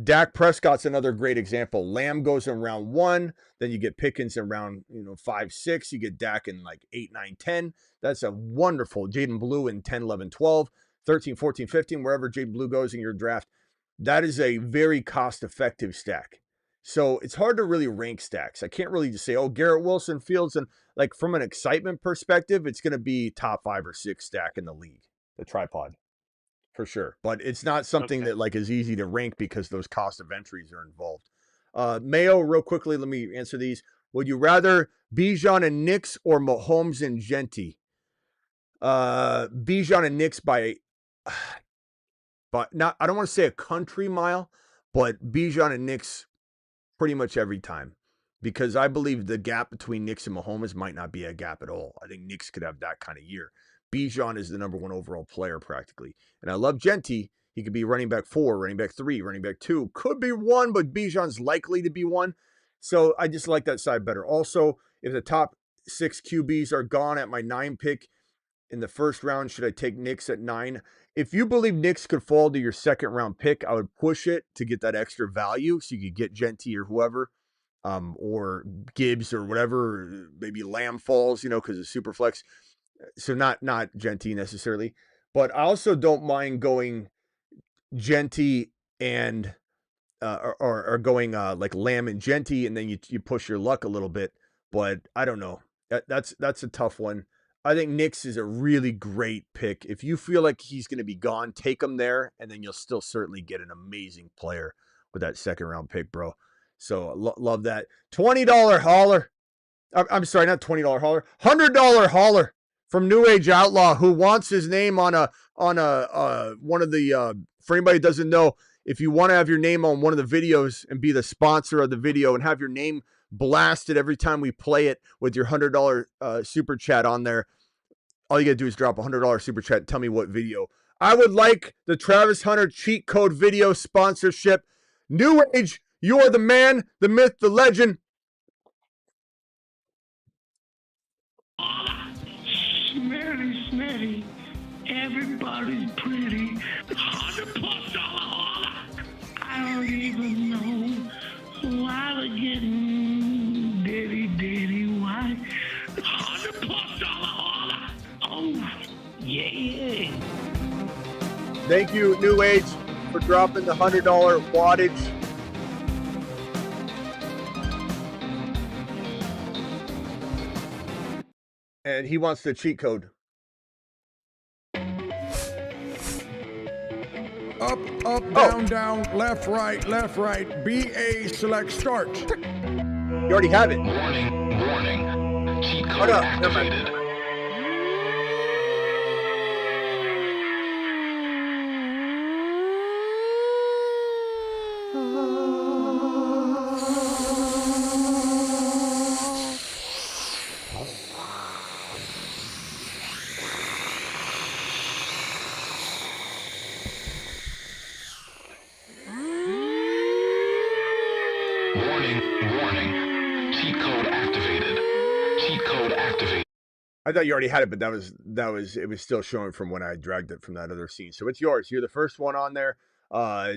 Dak Prescott's another great example. Lamb goes in round 1, then you get Pickens in round 5, 6. You get Dak in like 8, 9, 10. That's a wonderful Jayden Blue in 10, 11, 12, 13, 14, 15, wherever Jayden Blue goes in your draft. That is a very cost-effective stack. So it's hard to really rank stacks. I can't really just say, oh, Garrett Wilson, Fields, and like from an excitement perspective, it's going to be top 5 or 6 stack in the league, the tripod. For sure. But it's not something that like is easy to rank because those cost of entries are involved. Mayo, real quickly, let me answer these. Would you rather Bijan and Nix or Mahomes and Genty? Bijan and Nix by not, I don't want to say a country mile, but Bijan and Nix pretty much every time. Because I believe the gap between Nix and Mahomes might not be a gap at all. I think Nix could have that kind of year. Bijan is the number 1 overall player practically. And I love Genty. He could be running back 4, running back 3, running back 2. Could be 1, but Bijan's likely to be 1. So I just like that side better. Also, if the top 6 QBs are gone at my 9 pick in the first round, should I take Knicks at 9? If you believe Knicks could fall to your second round pick, I would push it to get that extra value so you could get Genty or whoever, or Gibbs or whatever. Maybe Lamb falls, because of super flex. So not Genty necessarily, but I also don't mind going Genty and or going like Lamb and Genty, and then you push your luck a little bit. But I don't know. That's a tough one. I think Knicks is a really great pick. If you feel like he's going to be gone, take him there, and then you'll still certainly get an amazing player with that second round pick, bro. So love that. $20 hauler. I'm sorry, not $20 hauler. $100 hauler from New Age Outlaw, who wants his name on one of the for anybody who doesn't know, if you want to have your name on one of the videos and be the sponsor of the video and have your name blasted every time we play it with your $100 super chat on there, all you got to do is drop a $100 super chat and tell me what video. I would like the Travis Hunter cheat code video sponsorship. New Age, you are the man, the myth, the legend. Smitty, everybody's pretty. $100+ I don't even know why they're getting ditty why. $100+ Oh, yeah. Thank you, New Age, for dropping the $100 wattage. And he wants the cheat code. Up, down, left, right, BA, select, start. You already have it. Warning. Cheat code activated. I thought you already had it, but it was still showing from when I dragged it from that other scene. So it's yours. You're the first one on there.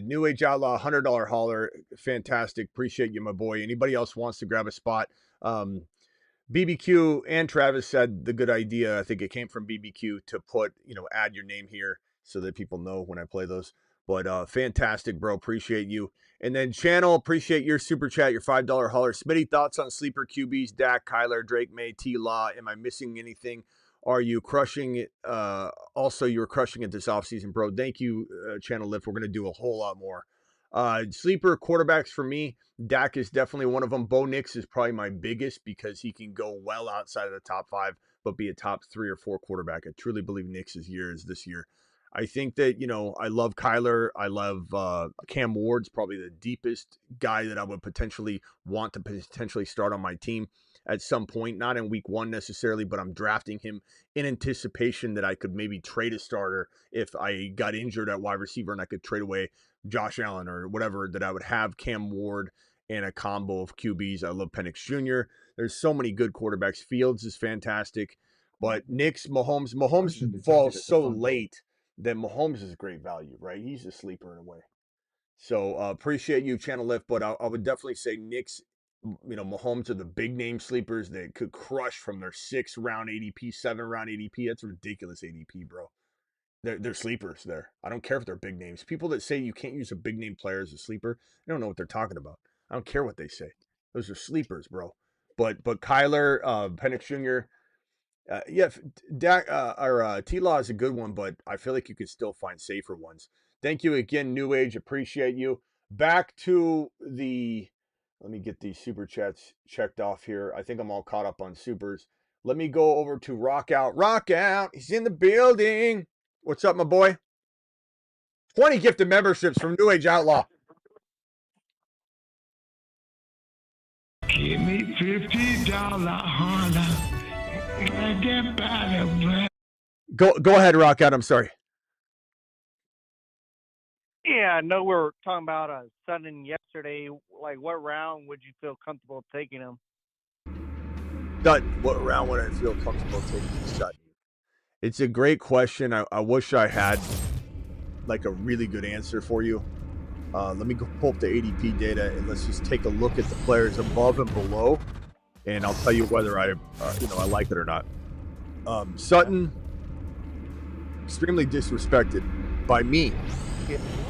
New Age Outlaw, $100 hauler. Fantastic. Appreciate you, my boy. Anybody else wants to grab a spot? BBQ and Travis said the good idea. I think it came from BBQ to put, add your name here so that people know when I play those. But fantastic, bro. Appreciate you. And then Channel, appreciate your super chat, your $5 hauler. Smitty, thoughts on sleeper QBs, Dak, Kyler, Drake May, T-Law. Am I missing anything? Are you crushing it? Also, you were crushing it this offseason, bro. Thank you, Channel Lift. We're going to do a whole lot more. Sleeper quarterbacks for me, Dak is definitely one of them. Bo Nix is probably my biggest because he can go well outside of the top 5, but be a top 3 or 4 quarterback. I truly believe Nix's year is this year. I think that, I love Kyler. I love Cam Ward's probably the deepest guy that I would potentially want to potentially start on my team at some point, not in week 1 necessarily, but I'm drafting him in anticipation that I could maybe trade a starter if I got injured at wide receiver and I could trade away Josh Allen or whatever, that I would have Cam Ward and a combo of QBs. I love Penix Jr. There's so many good quarterbacks. Fields is fantastic, but Knicks, Mahomes falls so late that Mahomes is great value, right? He's a sleeper in a way. So appreciate you, Channel Lift, but I would definitely say Knicks, Mahomes are the big name sleepers that could crush from their 6th round ADP, 7th round ADP. That's ridiculous ADP, bro. They're sleepers there. I don't care if they're big names. People that say you can't use a big name player as a sleeper, they don't know what they're talking about. I don't care what they say. Those are sleepers, bro. But Kyler, Penix Jr., Dak or T-Law is a good one, but I feel like you could still find safer ones. Thank you again, New Age. Appreciate you. Back to let me get these super chats checked off here. I think I'm all caught up on supers. Let me go over to Rock Out. Rock Out. He's in the building. What's up, my boy? 20 gifted memberships from New Age Outlaw. Give me $50 Honda. Go ahead, Rock Out. I'm sorry. Yeah, I know we were talking about Sutton yesterday. Like, what round would you feel comfortable taking him? Sutton, what round would I feel comfortable taking Sutton? It's a great question. I wish I had like a really good answer for you. Let me go pull up the ADP data and let's just take a look at the players above and below, and I'll tell you whether I like it or not. Sutton, extremely disrespected by me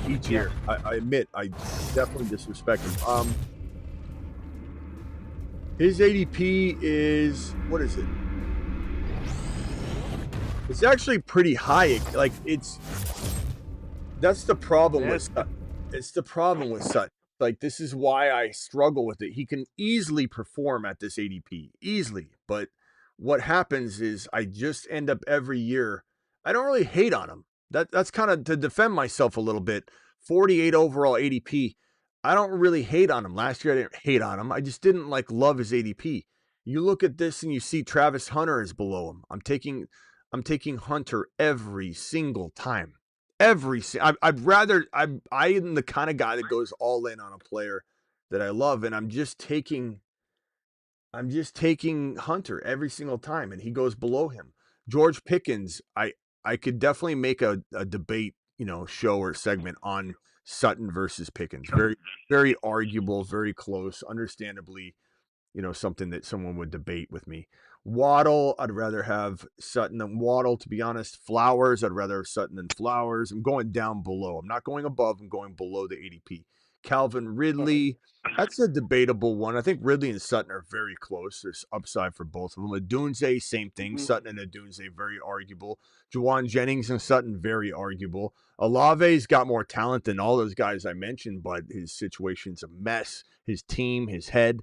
each year. I admit, I definitely disrespect him. His ADP is, what is it? It's actually pretty high. Like, that's the problem with Sutton. It's the problem with Sutton. Like, this is why I struggle with it. He can easily perform at this ADP, easily. But what happens is I just end up every year. I don't really hate on him. That's kind of to defend myself a little bit. 48 overall ADP. I don't really hate on him. Last year I didn't hate on him. I just didn't love his ADP. You look at this and you see Travis Hunter is below him. I'm taking Hunter every single time. I'd rather I am the kind of guy that goes all in on a player that I love, and I'm just taking Hunter every single time, and he goes below him. George Pickens, I could definitely make a debate, show or segment on Sutton versus Pickens. Very, very arguable, very close, understandably, something that someone would debate with me. Waddle, I'd rather have Sutton than Waddle, to be honest. Flowers, I'd rather have Sutton than Flowers. I'm going down below. I'm not going above. I'm going below the ADP. Calvin Ridley, that's a debatable one. I think Ridley and Sutton are very close. There's upside for both of them. Adunze, same thing. Sutton and Adunze, very arguable. Juwan Jennings and Sutton, very arguable. Olave's got more talent than all those guys I mentioned, but his situation's a mess. His team, his head,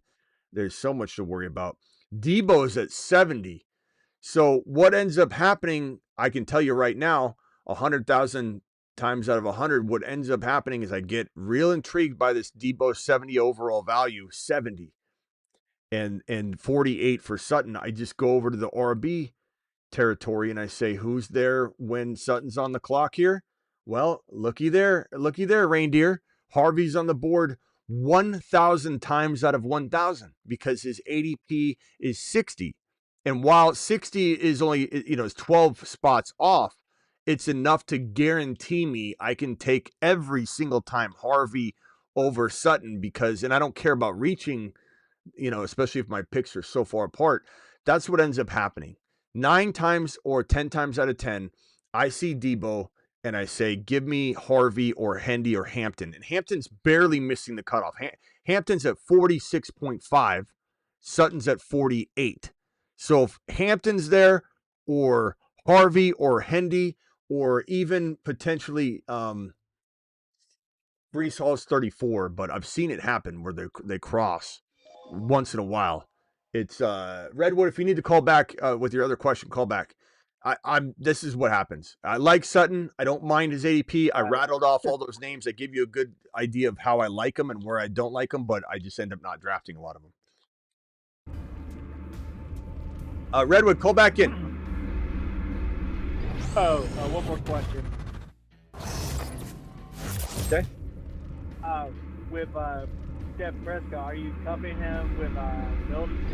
there's so much to worry about. Debo's at 70. So what ends up happening, I can tell you right now, 100,000 times out of 100, what ends up happening is I get real intrigued by this Debo 70 overall value, 70, and 48 for Sutton. I just go over to the RB territory and I say, who's there when Sutton's on the clock here? Well, looky there, reindeer. Harvey's on the board 1,000 times out of 1,000 because his ADP is 60. And while 60 is only, is 12 spots off, it's enough to guarantee me I can take every single time Harvey over Sutton because, and I don't care about reaching, especially if my picks are so far apart. That's what ends up happening. 9 times or 10 times out of 10, I see Debo and I say, give me Harvey or Hendy or Hampton. And Hampton's barely missing the cutoff. Hampton's at 46.5. Sutton's at 48. So if Hampton's there or Harvey or Hendy or even potentially Breece Hall's 34, but I've seen it happen where they cross once in a while. It's Redwood. If you need to call back with your other question, call back. This is what happens. I like Sutton. I don't mind his ADP. I rattled off all those names. I give you a good idea of how I like them and where I don't like them, but I just end up not drafting a lot of them. Redwood, call back in. One more question. Okay. With Dak Prescott, are you cupping him with Milton?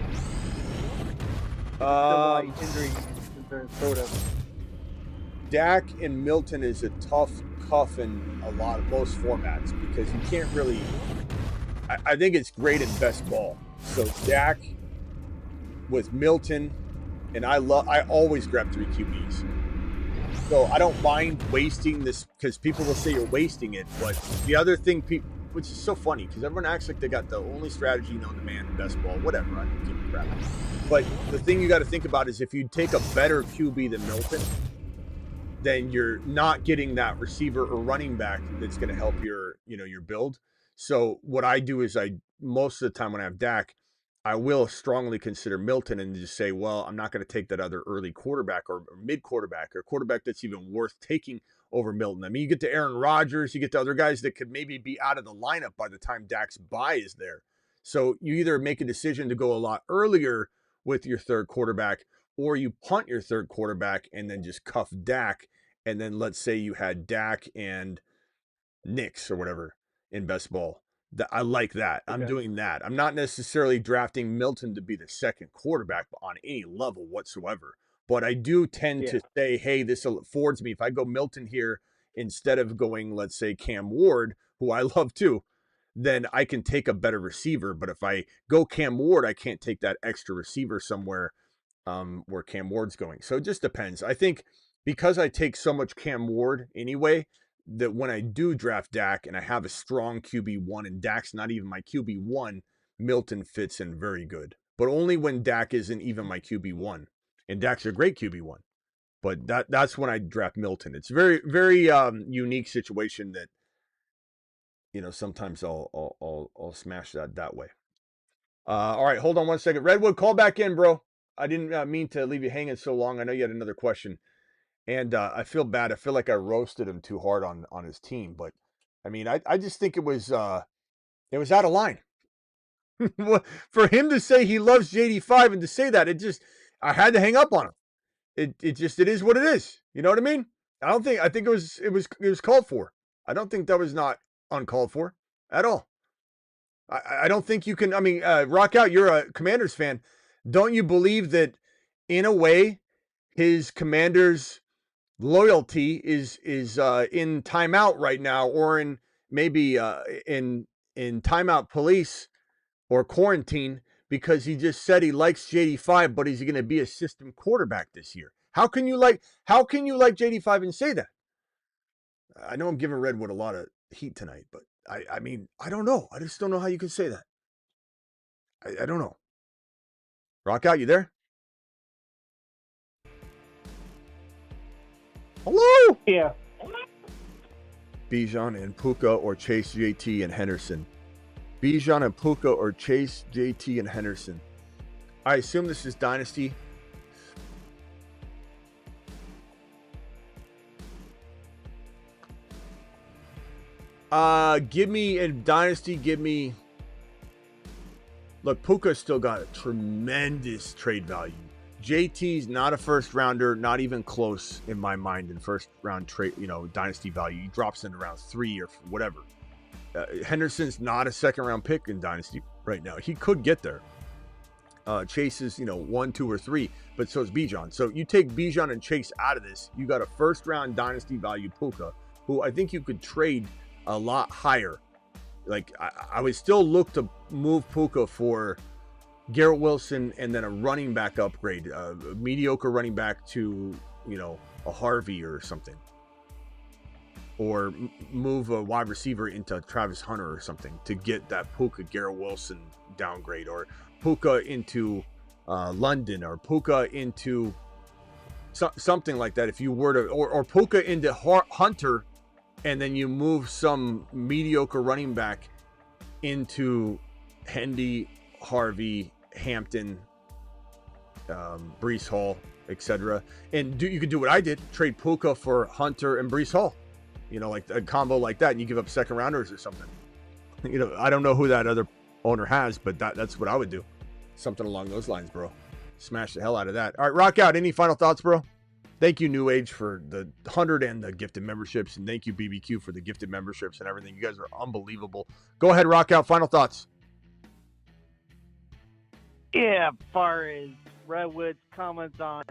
Injury concern, sort of. Dak and Milton is a tough cuff in most formats because you can't really. I think it's great in best ball. So Dak with Milton, and I always grab 3 QBs. So I don't mind wasting this because people will say you're wasting it. But the other thing, which is so funny because everyone acts like they got the only strategy known to man in best ball, whatever. I don't give a crap. But the thing you got to think about is if you take a better QB than Milton, then you're not getting that receiver or running back that's going to help your build. So what I do is most of the time when I have Dak, I will strongly consider Milton and just say, well, I'm not going to take that other early quarterback or mid quarterback or quarterback that's even worth taking over Milton. I mean, you get to Aaron Rodgers, you get to other guys that could maybe be out of the lineup by the time Dak's bye is there. So you either make a decision to go a lot earlier with your third quarterback or you punt your third quarterback and then just cuff Dak. And then let's say you had Dak and Knicks or whatever in best ball. I like that. I'm doing that. I'm not necessarily drafting Milton to be the second quarterback on any level whatsoever. But I do tend to say, hey, this affords me. If I go Milton here instead of going, let's say, Cam Ward, who I love too, then I can take a better receiver. But if I go Cam Ward, I can't take that extra receiver somewhere where Cam Ward's going. So it just depends. I think because I take so much Cam Ward anyway, that when I do draft Dak and I have a strong QB1 and Dak's not even my QB1, Milton fits in very good. But only when Dak isn't even my QB1. And Dak's a great QB1. But that's when I draft Milton. It's very, very unique situation that, sometimes I'll smash that way. All right, hold on one second. Redwood, call back in, bro. I didn't mean to leave you hanging so long. I know you had another question. And I feel bad. I feel like I roasted him too hard on his team. But, I mean, I just think it was out of line. For him to say he loves JD5 and to say that, I had to hang up on him. It is what it is. You know what I mean? I think it was called for. I don't think that was not uncalled for at all. I don't think you can. I mean, Rock Out, you're a Commanders fan. Don't you believe that in a way his Commanders loyalty is in timeout right now, or in maybe in timeout police or quarantine, because he just said he likes JD5, but he's going to be a system quarterback this year? How can you like JD5 and say that? I know I'm giving Redwood a lot of heat tonight, but I mean, I don't know. I just don't know how you can say that. I don't know. Rock Out, you there? Hello? Yeah. Bijan and Puka or Chase, JT, and Henderson. Bijan and Puka or Chase, JT, and Henderson. I assume this is Dynasty. Give me. Look, Puka's still got a tremendous trade value. JT's not a first rounder, not even close in my mind in first round trade, dynasty value. He drops in around 3 or whatever. Henderson's not a second round pick in dynasty right now. He could get there. Chase is, 1, 2, or 3, but so is Bijan. So you take Bijan and Chase out of this, you got a first round dynasty value Puka, who I think you could trade a lot higher. Like I would still look to move Puka for Garrett Wilson and then a running back upgrade, a mediocre running back to, a Harvey or something. Or move a wide receiver into Travis Hunter or something to get that Puka Garrett Wilson downgrade, or Puka into London, or Puka into something like that. If you were to, or Puka into Hunter, and then you move some mediocre running back into Hendy, Harvey, Hampton, Breece Hall, etc. And you could do what I did, trade Puka for Hunter and Breece Hall. Like a combo like that, and you give up second rounders or something. I don't know who that other owner has, but that's what I would do. Something along those lines, bro. Smash the hell out of that. All right, Rock Out. Any final thoughts, bro? Thank you, New Age, for the 100 and the gifted memberships, and thank you, BBQ, for the gifted memberships and everything. You guys are unbelievable. Go ahead, Rock Out. Final thoughts. Yeah, as far as Redwood's comments on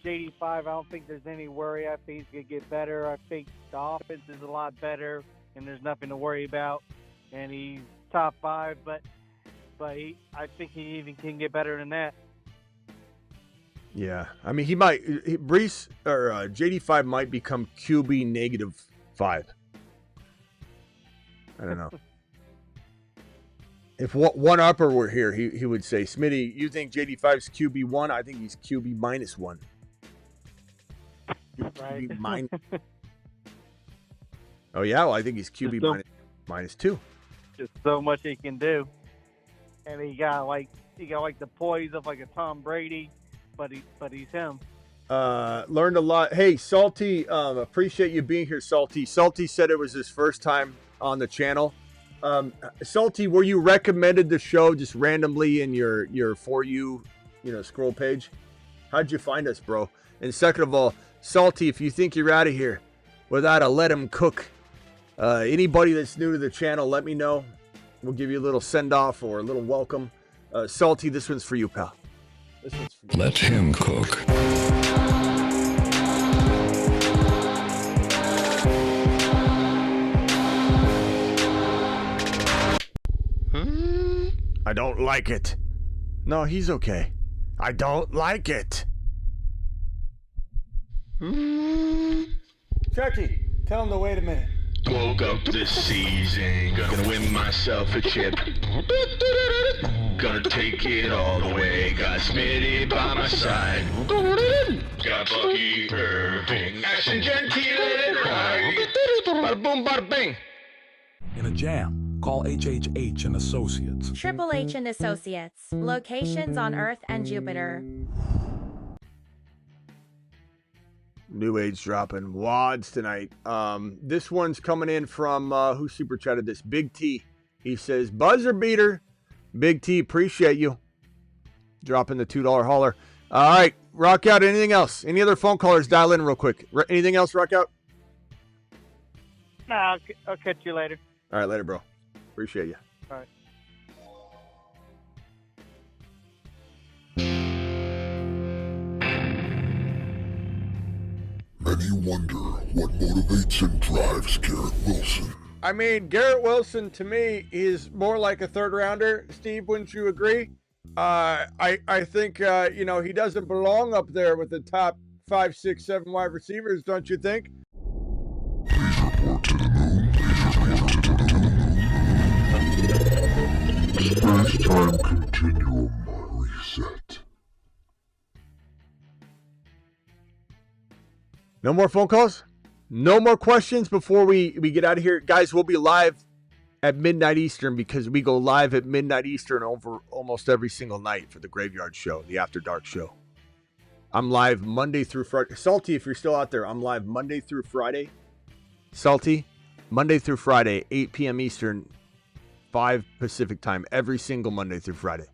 JD5, I don't think there's any worry. I think he's going to get better. I think the offense is a lot better, and there's nothing to worry about. And he's top 5, but I think he even can get better than that. Yeah, I mean, Breece or JD5 might become QB -5. I don't know. If one upper were here, he would say, Smitty, you think JD5's QB1? I think he's QB -1. Right. QB Oh yeah, well, I think he's QB -2. Just so much he can do, and he got like the poise of like a Tom Brady, but he's him. Learned a lot. Hey, Salty, appreciate you being here, Salty. Salty said it was his first time on the channel. Salty, were you recommended the show just randomly in your For You, scroll page? How'd you find us, bro? And second of all, Salty, if you think you're out of here without a let him cook Anybody that's new to the channel, let me know. We'll give you a little send-off or a little welcome. Salty, this one's for you, pal. This one's for you. Let him cook. I don't like it. No, he's okay. I don't like it. Chucky, tell him to wait a minute. Woke up this season, gonna win myself a chip. Gonna take it all the way. Got Smitty by my side. Got Bucky Irving. Action Gentile right. Bada boom, bada bing. In a jam, call HHH and Associates. Triple H and Associates. Locations on Earth and Jupiter. New Age dropping wads tonight. This one's coming in from who super chatted this? Big T. He says, buzzer beater. Big T, appreciate you. Dropping the $2 holler. All right, rock out. Anything else? Any other phone callers? Dial in real quick. Anything else, rock out? Nah, I'll catch you later. All right, later, bro. Appreciate you. All right. Many wonder what motivates and drives Garrett Wilson. I mean, Garrett Wilson, to me, is more like a third rounder. Steve, wouldn't you agree? I think, he doesn't belong up there with the top 5, 6, 7 wide receivers, don't you think? Please report to the moon. Space-time continuum reset. No more phone calls? No more questions before we get out of here? Guys, we'll be live at midnight Eastern because we go live at midnight Eastern over almost every single night for the Graveyard Show, the After Dark Show. I'm live Monday through Friday. Salty, if you're still out there, I'm live Monday through Friday. Salty, Monday through Friday, 8 p.m. Eastern, 5 Pacific time, every single Monday through Friday.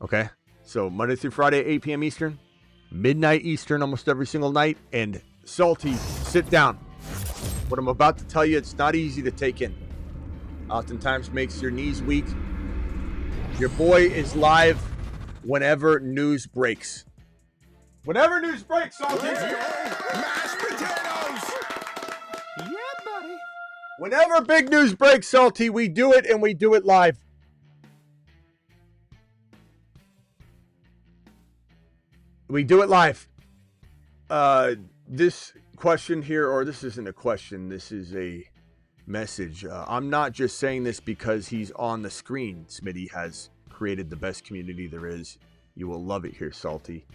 Okay? So Monday through Friday, 8 p.m. Eastern, midnight Eastern almost every single night. And Salty, sit down. What I'm about to tell you, it's not easy to take in. Oftentimes makes your knees weak. Your boy is live whenever news breaks. Whenever news breaks, Salty. Mashed potatoes. Yeah, buddy. Whenever big news breaks, Salty, we do it and we do it live. We do it live. This question here, or this isn't a question, this is a message. I'm not just saying this because he's on the screen. Smitty has created the best community there is. You will love it here, Salty.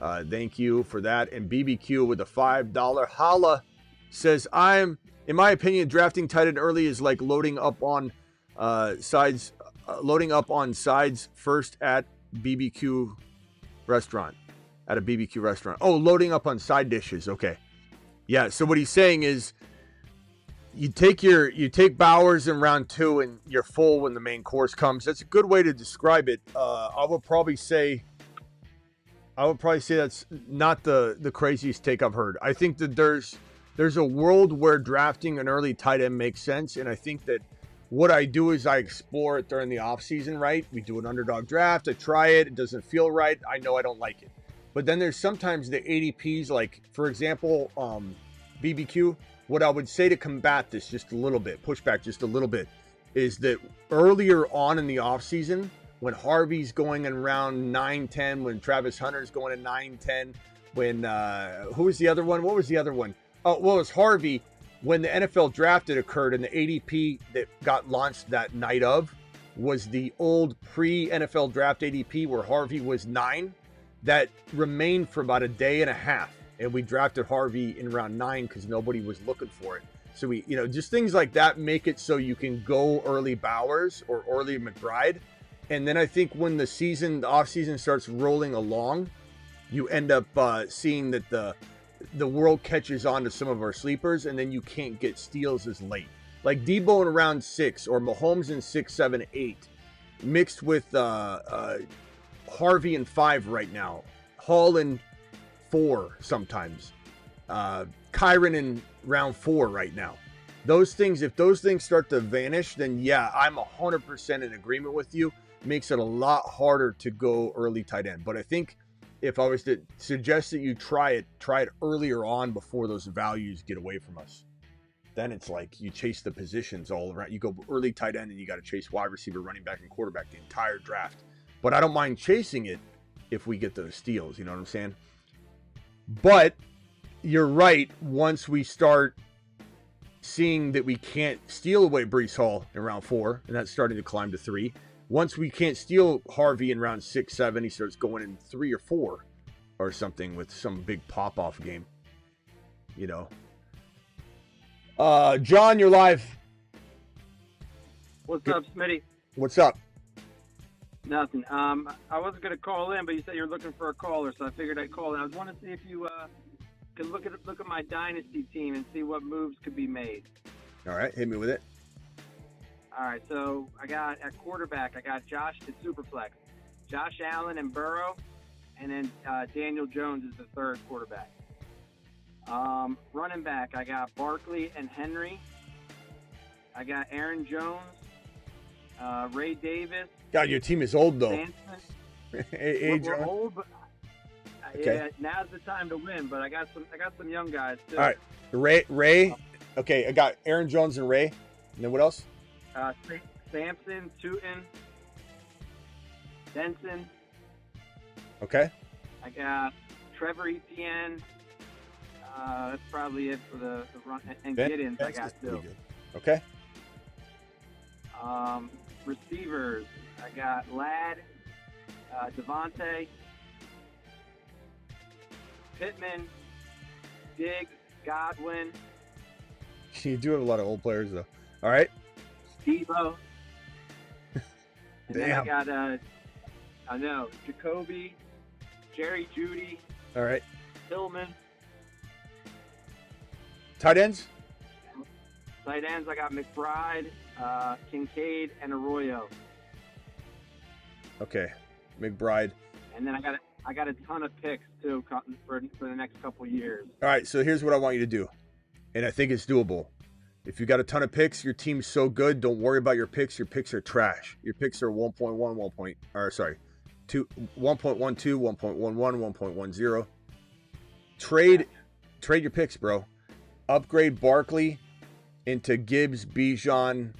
Thank you for that. And BBQ with a $5 holla says, in my opinion, drafting tight end early is like loading up on sides first at BBQ restaurant. At a BBQ restaurant. Oh, loading up on side dishes. Okay. Yeah, so what he's saying is you take Bowers in round 2 and you're full when the main course comes. That's a good way to describe it. I would probably say that's not the craziest take I've heard. I think that there's a world where drafting an early tight end makes sense, and I think that what I do is I explore it during the offseason, right? We do an underdog draft. I try it. It doesn't feel right. I know I don't like it. But then there's sometimes the ADPs, like, for example, BBQ. What I would say to combat this just a little bit, push back just a little bit, is that earlier on in the offseason, when Harvey's going in round 9-10, when Travis Hunter's going in 9-10, when, who was the other one? What was the other one? Oh, well, it was Harvey. When the NFL draft occurred and the ADP that got launched that night of was the old pre-NFL draft ADP where Harvey was 9. That remained for about a day and a half. And we drafted Harvey in round 9 because nobody was looking for it. So we, just things like that make it so you can go early Bowers or early McBride. And then I think when the offseason starts rolling along, you end up seeing that the world catches on to some of our sleepers, and then you can't get steals as late. Like Debo in round 6 or Mahomes in 6, 7, 8, mixed with Harvey in 5 right now, Hall in 4 sometimes, Kyron in round 4 right now. Those things, if those things start to vanish, then yeah, I'm 100% in agreement with you. Makes it a lot harder to go early tight end. But I think if I was to suggest that you try it earlier on before those values get away from us. Then it's like you chase the positions all around. You go early tight end and you got to chase wide receiver, running back, and quarterback the entire draft. But I don't mind chasing it if we get those steals. You know what I'm saying? But you're right. Once we start seeing that we can't steal away Breece Hall in round 4, and that's starting to climb to 3. Once we can't steal Harvey in round 6, 7, he starts going in 3 or 4 or something with some big pop-off game. You know. John, you're live. What's up, Smitty? What's up? Nothing. I wasn't going to call in, but you said you're looking for a caller, so I figured I'd call in. I was wanting to see if you could look at my Dynasty team and see what moves could be made. All right, hit me with it. All right, so I got at quarterback, I got Josh at Superflex, Josh Allen and Burrow, and then Daniel Jones is the third quarterback. Running back, I got Barkley and Henry. I got Aaron Jones, Ray Davis. God, your team is old though. We're old, but yeah, now's the time to win. But I got some young guys too. All right, Ray. Okay, I got Aaron Jones and Ray. And then what else? Sampson, Sutton, Denson. Okay. I got Trevor Etienne. That's probably it for the run. And Giddens, I got too. Okay. Receivers, I got Ladd, Devontae, Pittman, Diggs, Godwin. You do have a lot of old players though. All right. Debo. And then I Damn. got I know Jacoby, Jerry Jeudy. All right. Tillman. Tight ends? Tight ends, I got McBride, Kincaid, and Arroyo. Okay. McBride. And then I got a ton of picks too for the next couple years. All right, so here's what I want you to do. And I think it's doable. If you got a ton of picks, your team's so good, don't worry about your picks. Your picks are trash. Your picks are 1.1, 1.12, 1.11, 1.10. Trade your picks, bro. Upgrade Barkley into Gibbs, Bijan,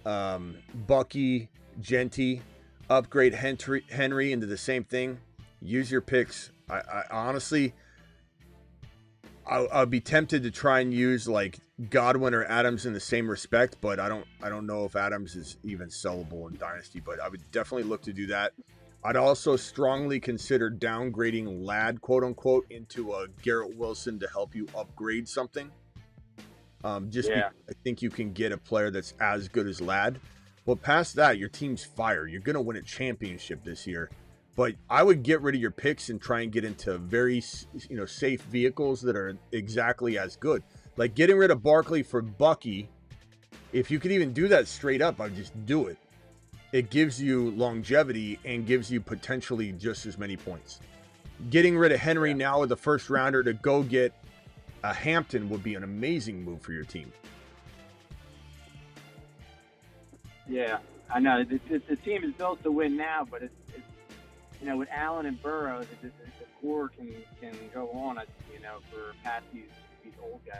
Bucky, Genty. Upgrade Henry into the same thing. Use your picks. I honestly, I'd be tempted to try and use like Godwin or Adams in the same respect, but I don't know if Adams is even sellable in Dynasty. But I would definitely look to do that. I'd also strongly consider downgrading Ladd, quote unquote, into a Garrett Wilson to help you upgrade something. I think you can get a player that's as good as Ladd. But past that, your team's fire. You're going to win a championship this year. But I would get rid of your picks and try and get into very, safe vehicles that are exactly as good. Like getting rid of Barkley for Bucky. If you could even do that straight up, I'd just do it. It gives you longevity and gives you potentially just as many points. Getting rid of Henry now with the first rounder to go get a Hampton would be an amazing move for your team. Yeah, I know. The team is built to win now, but it's with Allen and Burrow, the core can go on, for past these old guys.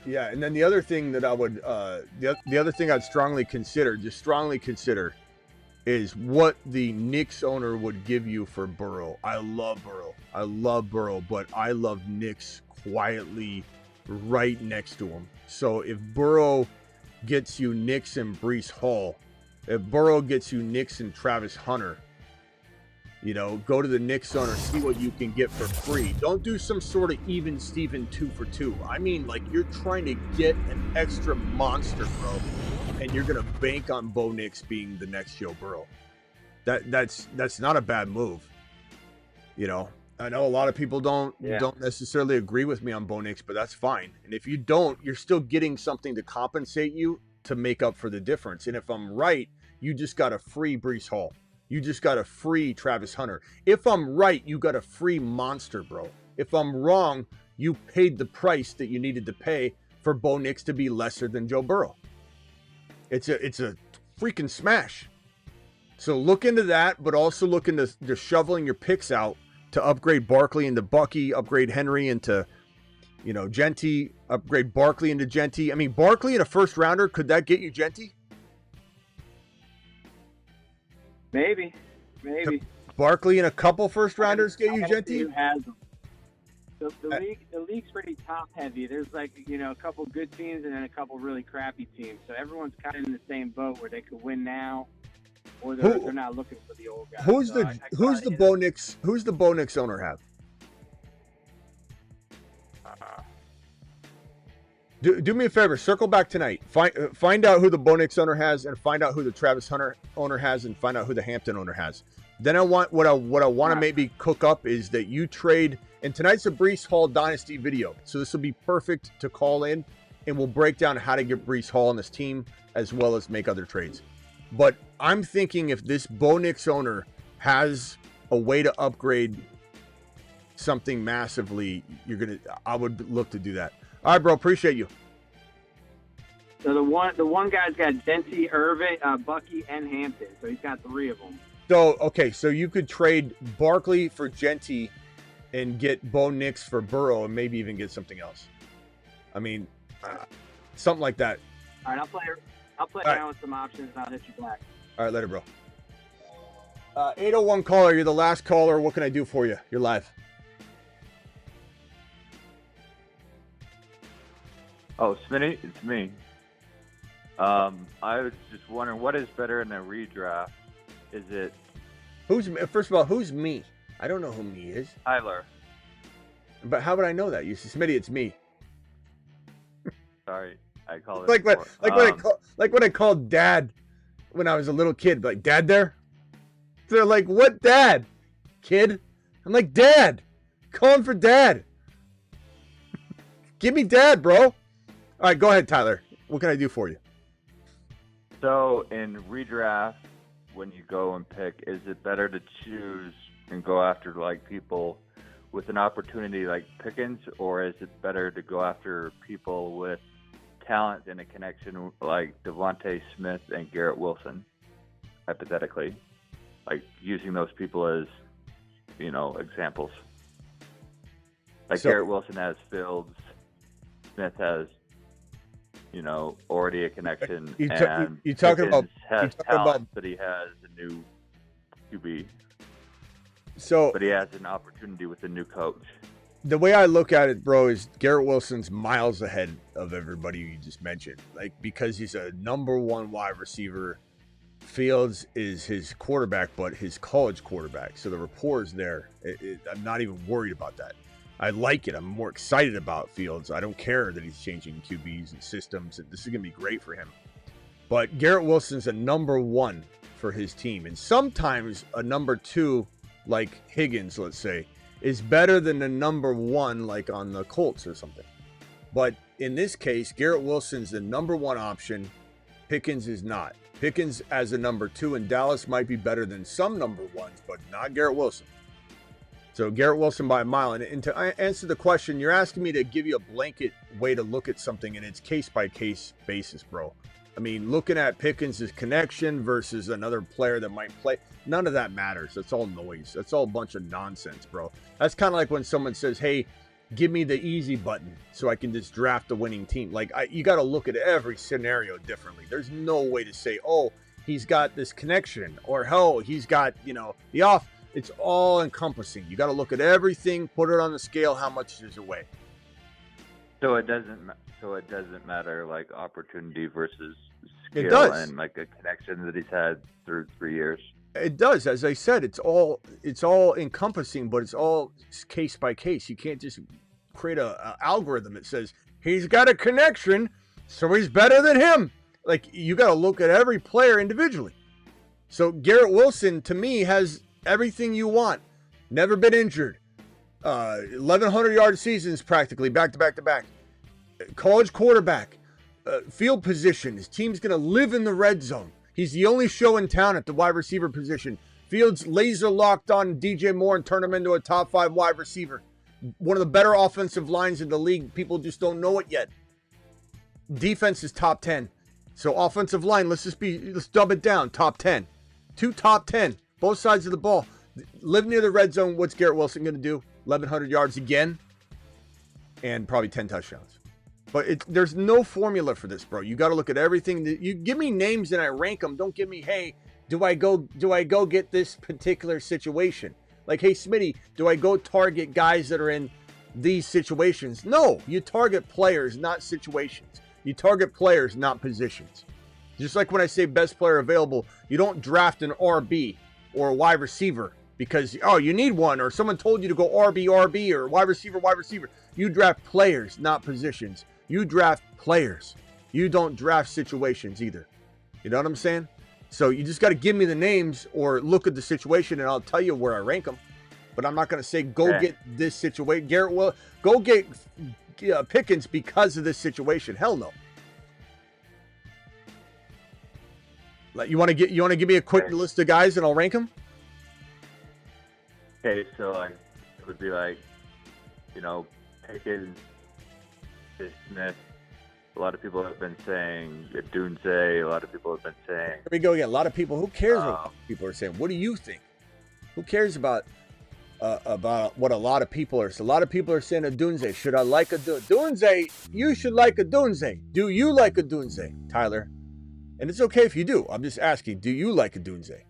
Yeah, and then the other thing that I would, the other thing I'd strongly consider, is what the Knicks owner would give you for Burrow. I love Burrow, but I love Knicks quietly right next to him. So if Burrow gets you Knicks and Breece Hall, if Burrow gets you Knicks and Travis Hunter, go to the Knicks owner, see what you can get for free. Don't do some sort of even Steven 2 for 2. I mean, like you're trying to get an extra monster, bro, and you're gonna bank on Bo Nix being the next Joe Burrow. That's not a bad move. I know a lot of people don't necessarily agree with me on Bo Nix, but that's fine. And if you don't, you're still getting something to compensate you to make up for the difference. And if I'm right, you just got a free Breece Hall. You just got a free Travis Hunter. If I'm right, you got a free monster, bro. If I'm wrong, you paid the price that you needed to pay for Bo Nix to be lesser than Joe Burrow. It's a freaking smash. So look into that, but also look into just shoveling your picks out to upgrade Barkley into Bucky, upgrade Henry into, Genty, upgrade Barkley into Genty. I mean, Barkley in a first rounder, could that get you Genty? Maybe. Barkley in a couple first rounders get you Genty? Who has them? The league's pretty top heavy. There's a couple good teams and then a couple really crappy teams. So everyone's kind of in the same boat where they could win now, or they're not looking for the old guys. Who's the Bo Nix owner have? Do me a favor. Circle back tonight. Find out who the Bo Nix owner has, and find out who the Travis Hunter owner has, and find out who the Hampton owner has. Then what I want to maybe cook up is that you trade. And tonight's a Breece Hall Dynasty video, so this will be perfect to call in, and we'll break down how to get Breece Hall on this team as well as make other trades. But I'm thinking if this Bo Nix owner has a way to upgrade something massively, I would look to do that. All right, bro, appreciate you. So the one guy's got Genty, Irvin, Bucky, and Hampton. So he's got 3 of them. So you could trade Barkley for Genty and get Bo Nix for Burrow, and maybe even get something else. I mean, something like that. All right, I'll play around with some options, and I'll hit you back. All right, later, bro. 801 caller, you're the last caller. What can I do for you? You're live. Oh, Smitty, it's me. I was just wondering, what is better in a redraft? Is it... First of all, who's me? I don't know who me is. Tyler. But how would I know that? You see, Smitty, it's me. Sorry, I called it. When I called Dad when I was a little kid. Like, Dad there? They're like, what Dad? Kid? I'm like, Dad. Calling for Dad. Give me Dad, bro. All right, go ahead, Tyler. What can I do for you? So, in redraft, when you go and pick, is it better to choose and go after people with an opportunity like Pickens, or is it better to go after people with talent and a connection like Devontae Smith and Garrett Wilson, hypothetically, using those people as examples? Garrett Wilson has Fields, Smith has already a connection, and you talking about talent, but he has a new QB. But he has an opportunity with a new coach. The way I look at it, bro, is Garrett Wilson's miles ahead of everybody you just mentioned. Because he's a number 1 wide receiver. Fields is his quarterback, but his college quarterback. So the rapport is there. I'm not even worried about that. I like it. I'm more excited about Fields. I don't care that he's changing QBs and systems. And this is going to be great for him. But Garrett Wilson's a number 1 for his team. And sometimes a number 2, like Higgins, let's say, is better than a number 1, like on the Colts or something. But in this case, Garrett Wilson's the number 1 option. Pickens is not. Pickens as a number 2 in Dallas might be better than some number 1s, but not Garrett Wilson. So Garrett Wilson by a mile. And to answer the question, you're asking me to give you a blanket way to look at something, and it's case-by-case basis, bro. I mean, looking at Pickens' connection versus another player that might play, none of that matters. That's all noise. That's all a bunch of nonsense, bro. That's kind of like when someone says, hey, give me the easy button so I can just draft a winning team. You got to look at every scenario differently. There's no way to say, oh, he's got this connection, or, oh, he's got, the off. It's all encompassing. You got to look at everything, put it on the scale, how much is away. So it doesn't matter opportunity versus skill. It does. And a connection that he's had through 3 years. It does. As I said, it's all encompassing, but it's all case by case. You can't just create a algorithm that says he's got a connection, so he's better than him. You got to look at every player individually. So Garrett Wilson, to me, has everything you want. Never been injured. 1,100-yard seasons practically, back to back to back. College quarterback. Field position. His team's going to live in the red zone. He's the only show in town at the wide receiver position. Fields laser locked on DJ Moore and turn him into a top 5 wide receiver. One of the better offensive lines in the league. People just don't know it yet. Defense is top 10. So offensive line, let's dub it down. Top 10. 2 top 10. Both sides of the ball. Live near the red zone. What's Garrett Wilson going to do? 1,100 yards again. And probably 10 touchdowns. But there's no formula for this, bro. You got to look at everything. You give me names and I rank them. Don't give me, hey, do I go get this particular situation? Like, hey, Smitty, do I go target guys that are in these situations? No, you target players, not situations. You target players, not positions. Just like when I say best player available, you don't draft an RB or a wide receiver because, oh, you need one, or someone told you to go RB, or wide receiver. You draft players, not positions. You draft players. You don't draft situations either. You know what I'm saying? So you just got to give me the names or look at the situation and I'll tell you where I rank them. But I'm not going to say, go get this situation. Garrett will go get Pickens because of this situation. Hell no. Like, you want to give me a quick list of guys and I'll rank them? Okay, so like it would be like, Pickens, Smith. A lot of people have been saying Dunze. A lot of people have been saying. Here we go again. A lot of people. Who cares what people are saying? What do you think? Who cares about what a lot of people are saying? A lot of people are saying Dunze. Should I like Dunze? You should like Dunze. Do you like Dunze, Tyler? And it's okay if you do. I'm just asking. Do you like Dunze?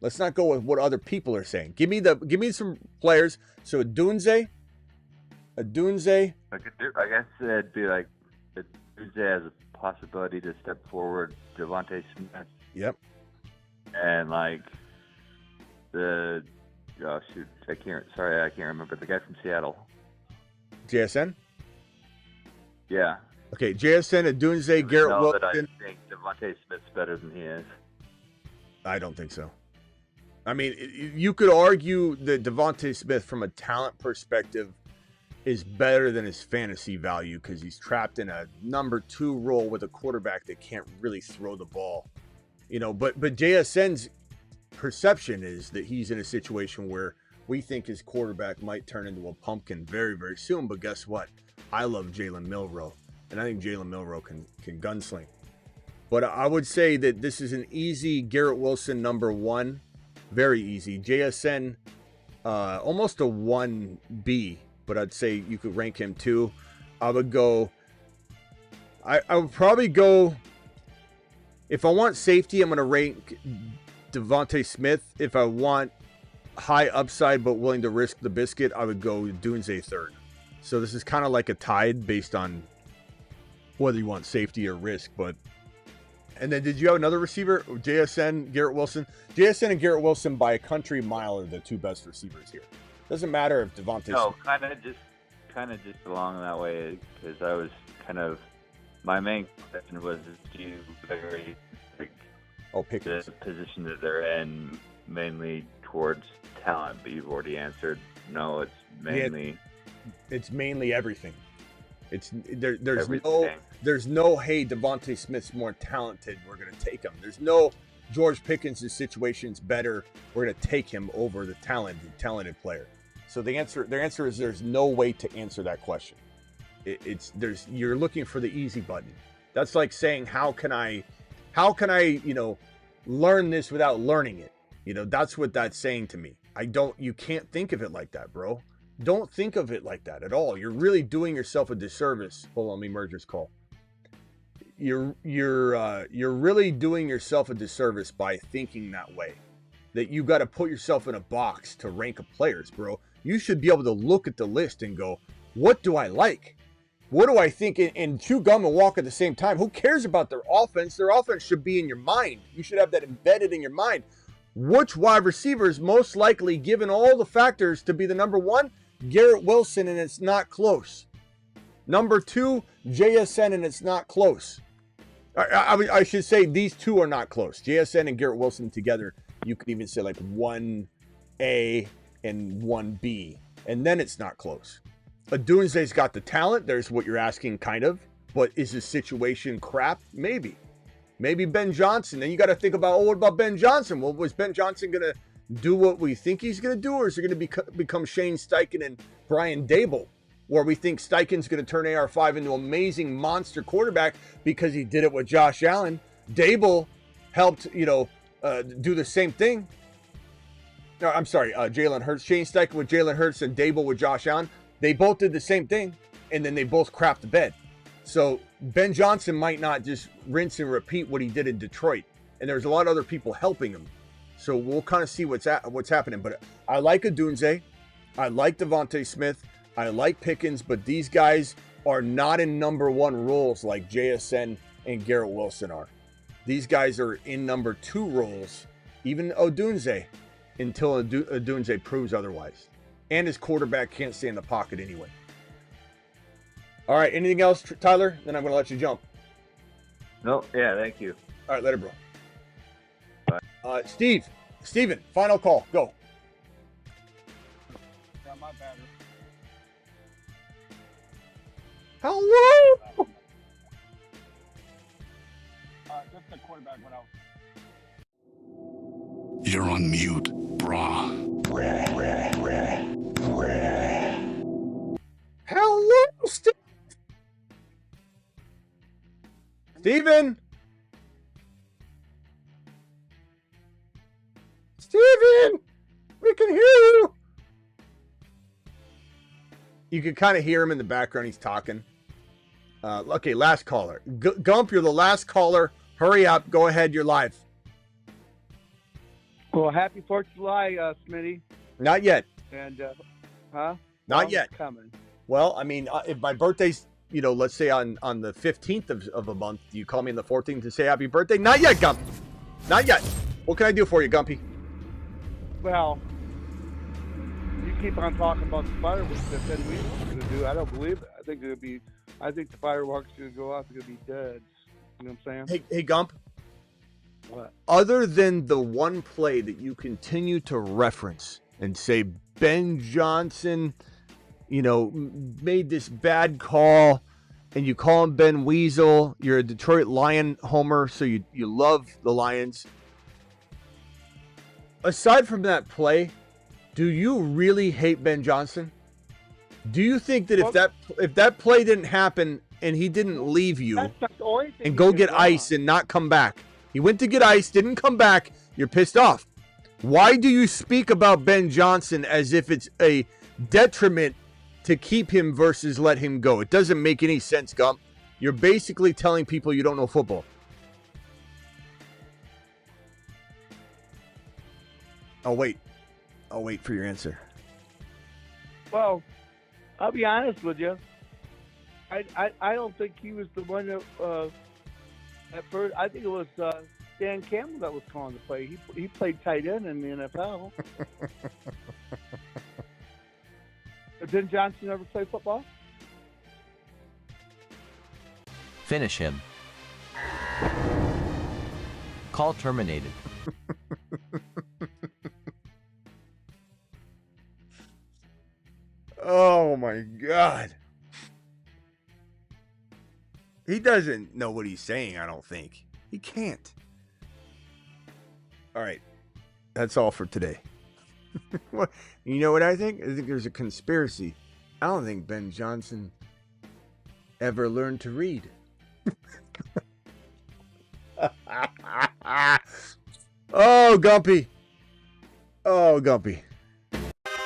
Let's not go with what other people are saying. Give me some players. So Dunze. I guess it'd be like Dunze has a possibility to step forward. Devontae Smith. Yep. And like I can't remember the guy from Seattle. JSN. Yeah. Okay, JSN, Dunze, Garrett Wilson. I think Devontae Smith's better than he is. I don't think so. I mean, you could argue that Devontae Smith, from a talent perspective, is better than his fantasy value because he's trapped in a number 2 role with a quarterback that can't really throw the ball. But JSN's perception is that he's in a situation where we think his quarterback might turn into a pumpkin very, very soon. But guess what? I love Jalen Milroe, and I think Jalen Milroe can gunsling. But I would say that this is an easy Garrett Wilson number 1. Very easy. JSN, almost a 1B, but I'd say you could rank him 2. I would probably go, if I want safety, I'm going to rank Devontae Smith. If I want high upside but willing to risk the biscuit, I would go Dunze 3rd. So this is kind of like a tide based on whether you want safety or risk. And then did you have another receiver? JSN, Garrett Wilson. JSN and Garrett Wilson by a country mile are the 2 best receivers here. Doesn't matter if Devontae. No, kind of just along that way, because I was my main question was, do you vary Pickens, the position that they're in mainly towards talent? But you've already answered no. It's mainly. It's mainly everything. There's everything. There's no, hey, Devontae Smith's more talented, we're going to take him. There's no, George Pickens' situation's better, we're going to take him over the talented player. So their answer is there's no way to answer that question. You're looking for the easy button. That's like saying, how can I learn this without learning it? That's what that's saying to me. You can't think of it like that, bro. Don't think of it like that at all. You're really doing yourself a disservice. Hold on, let me merge this call. You're really doing yourself a disservice by thinking that way. That you got to put yourself in a box to rank players, bro. You should be able to look at the list and go, what do I like? What do I think? And chew gum and walk at the same time. Who cares about their offense? Their offense should be in your mind. You should have that embedded in your mind. Which wide receiver is most likely, given all the factors, to be the number 1? Garrett Wilson, and it's not close. Number 2, JSN, and it's not close. I should say these 2 are not close. JSN and Garrett Wilson together, you could even say like 1A and 1B, and then it's not close. Dunze's got the talent. There's what you're asking, kind of. But is his situation crap? Maybe. Maybe Ben Johnson. Then you got to think about, what about Ben Johnson? Well, was Ben Johnson going to do what we think he's going to do, or is it going to become Shane Steichen and Brian Dable? where we think Steichen's going to turn AR5 into an amazing monster quarterback because he did it with Josh Allen. Dable helped, do the same thing. No, I'm sorry, Jalen Hurts. Shane Steichen with Jalen Hurts and Dable with Josh Allen. They both did the same thing, and then they both crapped the bed. So Ben Johnson might not just rinse and repeat what he did in Detroit. And there's a lot of other people helping him. So we'll kind of see what's happening. But I like Odunze. I like Devontae Smith. I like Pickens. But these guys are not in number 1 roles like JSN and Garrett Wilson are. These guys are in number 2 roles, even Odunze, until Odunze proves otherwise. And his quarterback can't stay in the pocket anyway. All right, anything else, Tyler? Then I'm going to let you jump. No, yeah, thank you. All right, later, bro. Bye. Steven, final call. Go. Got my battery. Hello? Just the quarterback went out. You're on mute, brah. Hello, Steven? Steven! We can hear you! You can kind of hear him in the background. He's talking. Okay, last caller. Gump, you're the last caller. Hurry up. Go ahead. You're live. Well, happy 4th of July, Smitty. Not yet. And, huh? Not yet. Coming. Well, I mean, if my birthday's, let's say on the 15th of a month, do you call me on the 14th to say happy birthday? Not yet, Gump. Not yet. What can I do for you, Gumpy? Well, you keep on talking about the fireworks that Ben Weasel's going to do. I don't believe it. I think the fireworks are going to go off. They're going to be dead. You know what I'm saying? Hey, Gump. What? Other than the one play that you continue to reference and say Ben Johnson, made this bad call, and you call him Ben Weasel. You're a Detroit Lion homer, so you love the Lions. Aside from that play, do you really hate Ben Johnson? Do you think that if that play didn't happen and he didn't leave you and go get ice and not come back, he went to get ice, didn't come back, you're pissed off? Why do you speak about Ben Johnson as if it's a detriment to keep him versus let him go? It doesn't make any sense, Gump. You're basically telling people you don't know football. I'll wait for your answer. Well, I'll be honest with you. I don't think he was the one that at first. I think it was Dan Campbell that was calling the play. He played tight end in the NFL. Didn't Johnson ever play football? Finish him. Call terminated. Oh my God. He doesn't know what he's saying, I don't think. He can't. All right. That's all for today. You know what I think? I think there's a conspiracy. I don't think Ben Johnson ever learned to read. Oh, Gumpy. Oh, Gumpy.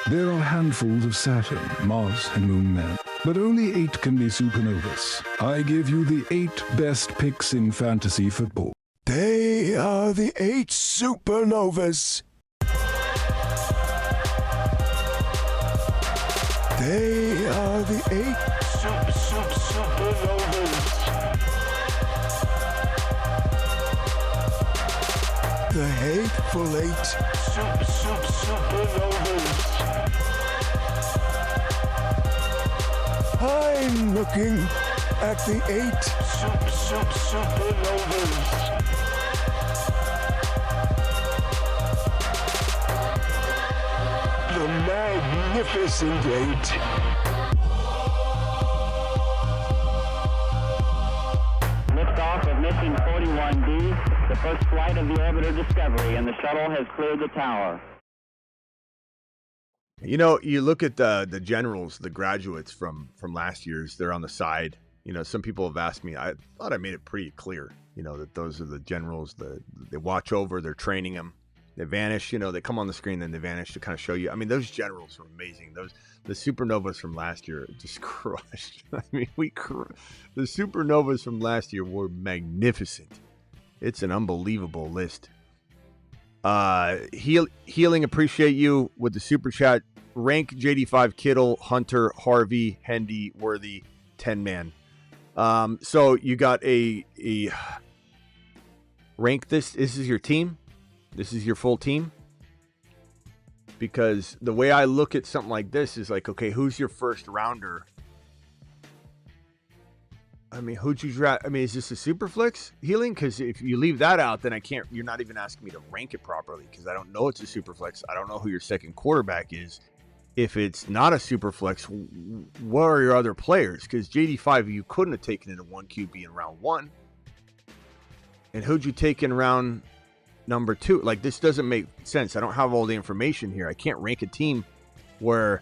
There are handfuls of Saturn, Mars, and Moon men, but only 8 can be supernovas. I give you the 8 best picks in fantasy football. They are the 8 supernovas. They are the 8 supernovas. The hateful 8 supernovas. I'm looking at the 8 supernovas. The magnificent 8. Liftoff of mission 41D, the first flight of the orbiter Discovery, and the shuttle has cleared the tower. You know, you look at the generals, the graduates from last year's, they're on the side. You know, some people have asked me, I thought I made it pretty clear, you know, that those are the generals that they watch over, they're training them. They vanish, you know, they come on the screen, then they vanish to kind of show you. I mean, those generals were amazing. The supernovas from last year just crushed. I mean, the supernovas from last year were magnificent. It's an unbelievable list. Healing, appreciate you with the super chat. Rank JD5, Kittle, Hunter, Harvey, Hendy, Worthy, 10-man. So you got a rank this. This is your team. This is your full team. Because the way I look at something like this is like, okay, who's your first rounder? I mean, who'd you draft? I mean, is this a super flex healing? Because if you leave that out, then I can't. You're not even asking me to rank it properly because I don't know it's a super flex. I don't know who your second quarterback is. If it's not a super flex, what are your other players? Because JD5, you couldn't have taken in a 1 QB in round 1. And who'd you take in round number 2? Like, this doesn't make sense. I don't have all the information here. I can't rank a team where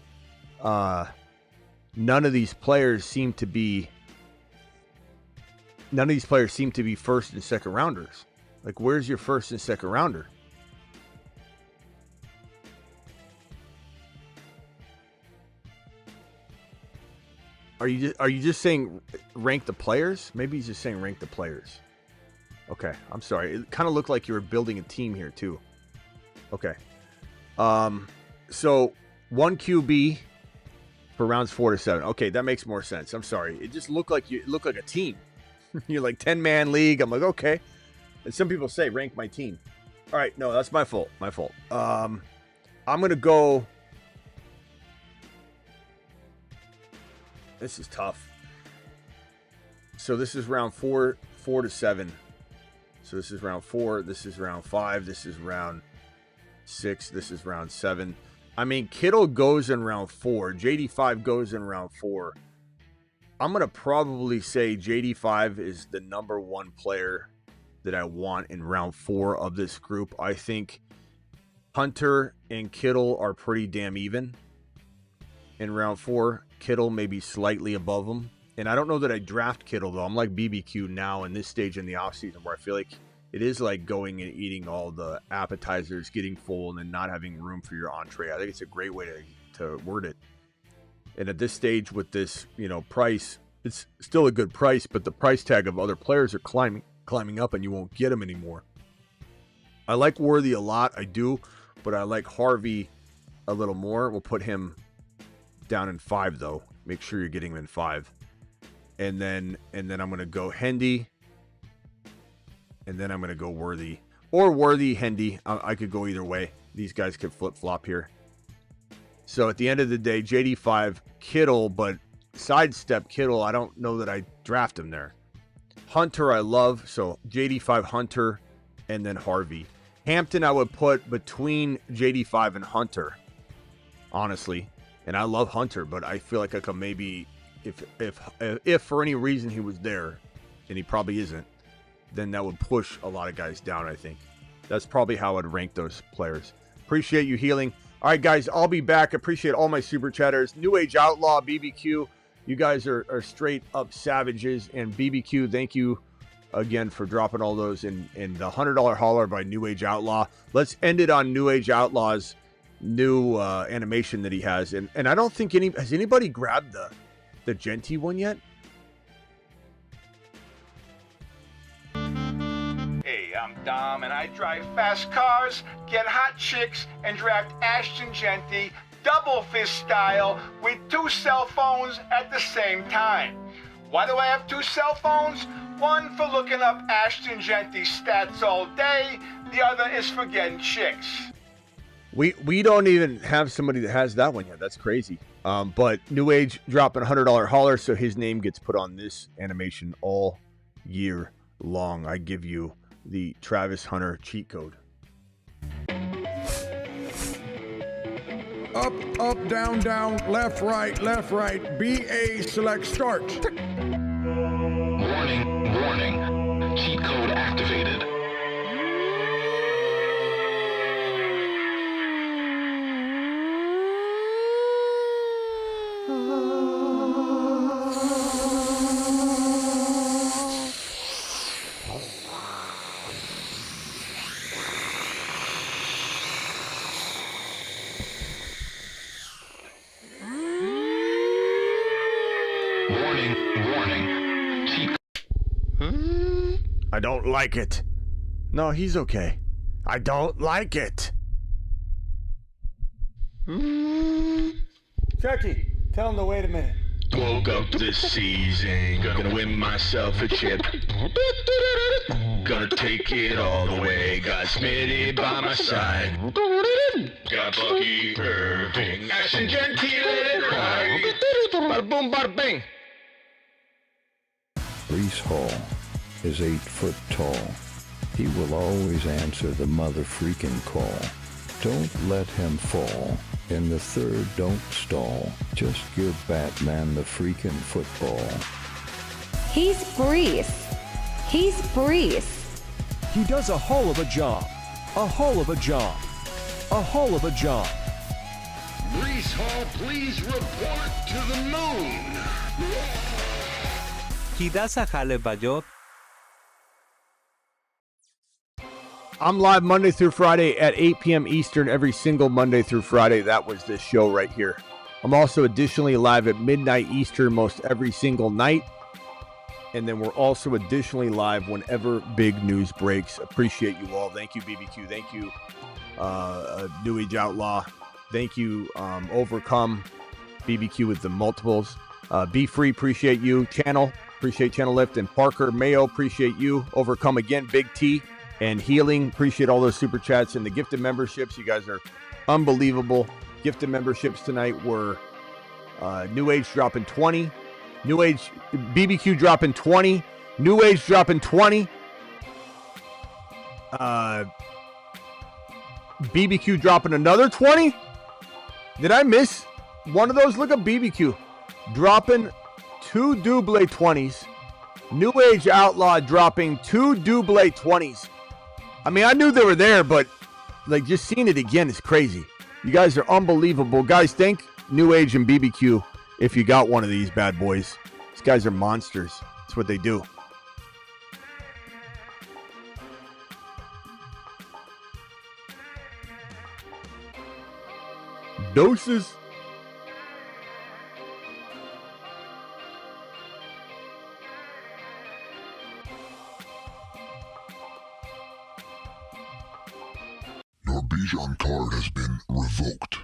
none of these players seem to be first and second rounders. Like, where's your first and second rounder? Are you just saying rank the players? Maybe he's just saying rank the players. Okay, I'm sorry. It kind of looked like you were building a team here too. Okay. So 1 QB for rounds 4 to 7. Okay, that makes more sense. I'm sorry. It just looked like a team. You're like 10-man league. I'm like, okay. And some people say rank my team. All right, no, that's my fault. I'm gonna go. This is tough. So this is round 4 to 7. So this is round 4. This is round 5. This is round 6. This is round 7. I mean, Kittle goes in round 4. JD5 goes in round 4. I'm going to probably say JD5 is the number 1 player that I want in round 4 of this group. I think Hunter and Kittle are pretty damn even in round 4. Kittle maybe slightly above him. And I don't know that I draft Kittle, though. I'm like BBQ now in this stage in the offseason where I feel like it is like going and eating all the appetizers, getting full, and then not having room for your entree. I think it's a great way to word it. And at this stage with this, price, it's still a good price, but the price tag of other players are climbing up and you won't get them anymore. I like Worthy a lot. I do, but I like Harvey a little more. We'll put him down in 5 though. Make sure you're getting him in 5. And then I'm going to go Hendy. And then I'm going to go Worthy. Or Worthy, Hendy. I could go either way. These guys could flip-flop here. So at the end of the day, JD5, Kittle, but sidestep Kittle, I don't know that I draft him there. Hunter I love, so JD5, Hunter, and then Harvey. Hampton I would put between JD5 and Hunter, honestly. And I love Hunter, but I feel like I could maybe, if for any reason he was there, and he probably isn't, then that would push a lot of guys down, I think. That's probably how I'd rank those players. Appreciate you healing. All right, guys, I'll be back. Appreciate all my super chatters. New Age Outlaw, BBQ, you guys are straight up savages. And BBQ, thank you again for dropping all those in the $100 hauler by New Age Outlaw. Let's end it on New Age Outlaw's new animation that he has. And I don't think has anybody grabbed the Genty one yet? Hey, I'm Dom, and I drive fast cars, get hot chicks, and draft Ashton Genty double fist style with 2 cell phones at the same time. Why do I have 2 cell phones? One for looking up Ashton Genty stats all day, the other is for getting chicks. We don't even have somebody that has that one yet. That's crazy. But New Age dropping $100 hauler, so his name gets put on this animation all year long. I give you the Travis Hunter cheat code. Up, up, down, down, left, right, BA select start. Warning, warning. Cheat code activated. I don't like it. No, he's okay. I don't like it. Chucky, tell him to wait a minute. Woke up this season, gonna win myself a chip. Gonna take it all the way. Got Smitty by my side. Got Bucky Irving. Action genteel, let it ride. Bada boom, bada bing. Breece Hall is 8 foot tall. He will always answer the mother freaking call. Don't let him fall. In the third, don't stall. Just give Batman the freaking football. He's Breece. He's Breece. He does a hell of a job. A hell of a job. A hell of a job. Breece Hall, please report to the moon. He does a hell of a job. I'm live Monday through Friday at 8 p.m. Eastern every single Monday through Friday. That was this show right here. I'm also additionally live at midnight Eastern most every single night. And then we're also additionally live whenever big news breaks. Appreciate you all. Thank you, BBQ. Thank you, New Age Outlaw. Thank you, Overcome, BBQ with the multiples. Be Free, appreciate you. Channel, appreciate Channel Lift. And Parker Mayo, appreciate you. Overcome again, Big T. And Healing, appreciate all those super chats and the gifted memberships. You guys are unbelievable. Gifted memberships tonight were New Age dropping 20. New Age, BBQ dropping 20. New Age dropping 20. BBQ dropping another 20. Did I miss one of those? Look at BBQ dropping 2 double 20s. New Age Outlaw dropping 2 double 20s. I mean, I knew they were there, but like just seeing it again is crazy. You guys are unbelievable. Guys, thank New Age and BBQ if you got one of these bad boys. These guys are monsters. That's what they do. Doses. Your Bijan card has been revoked.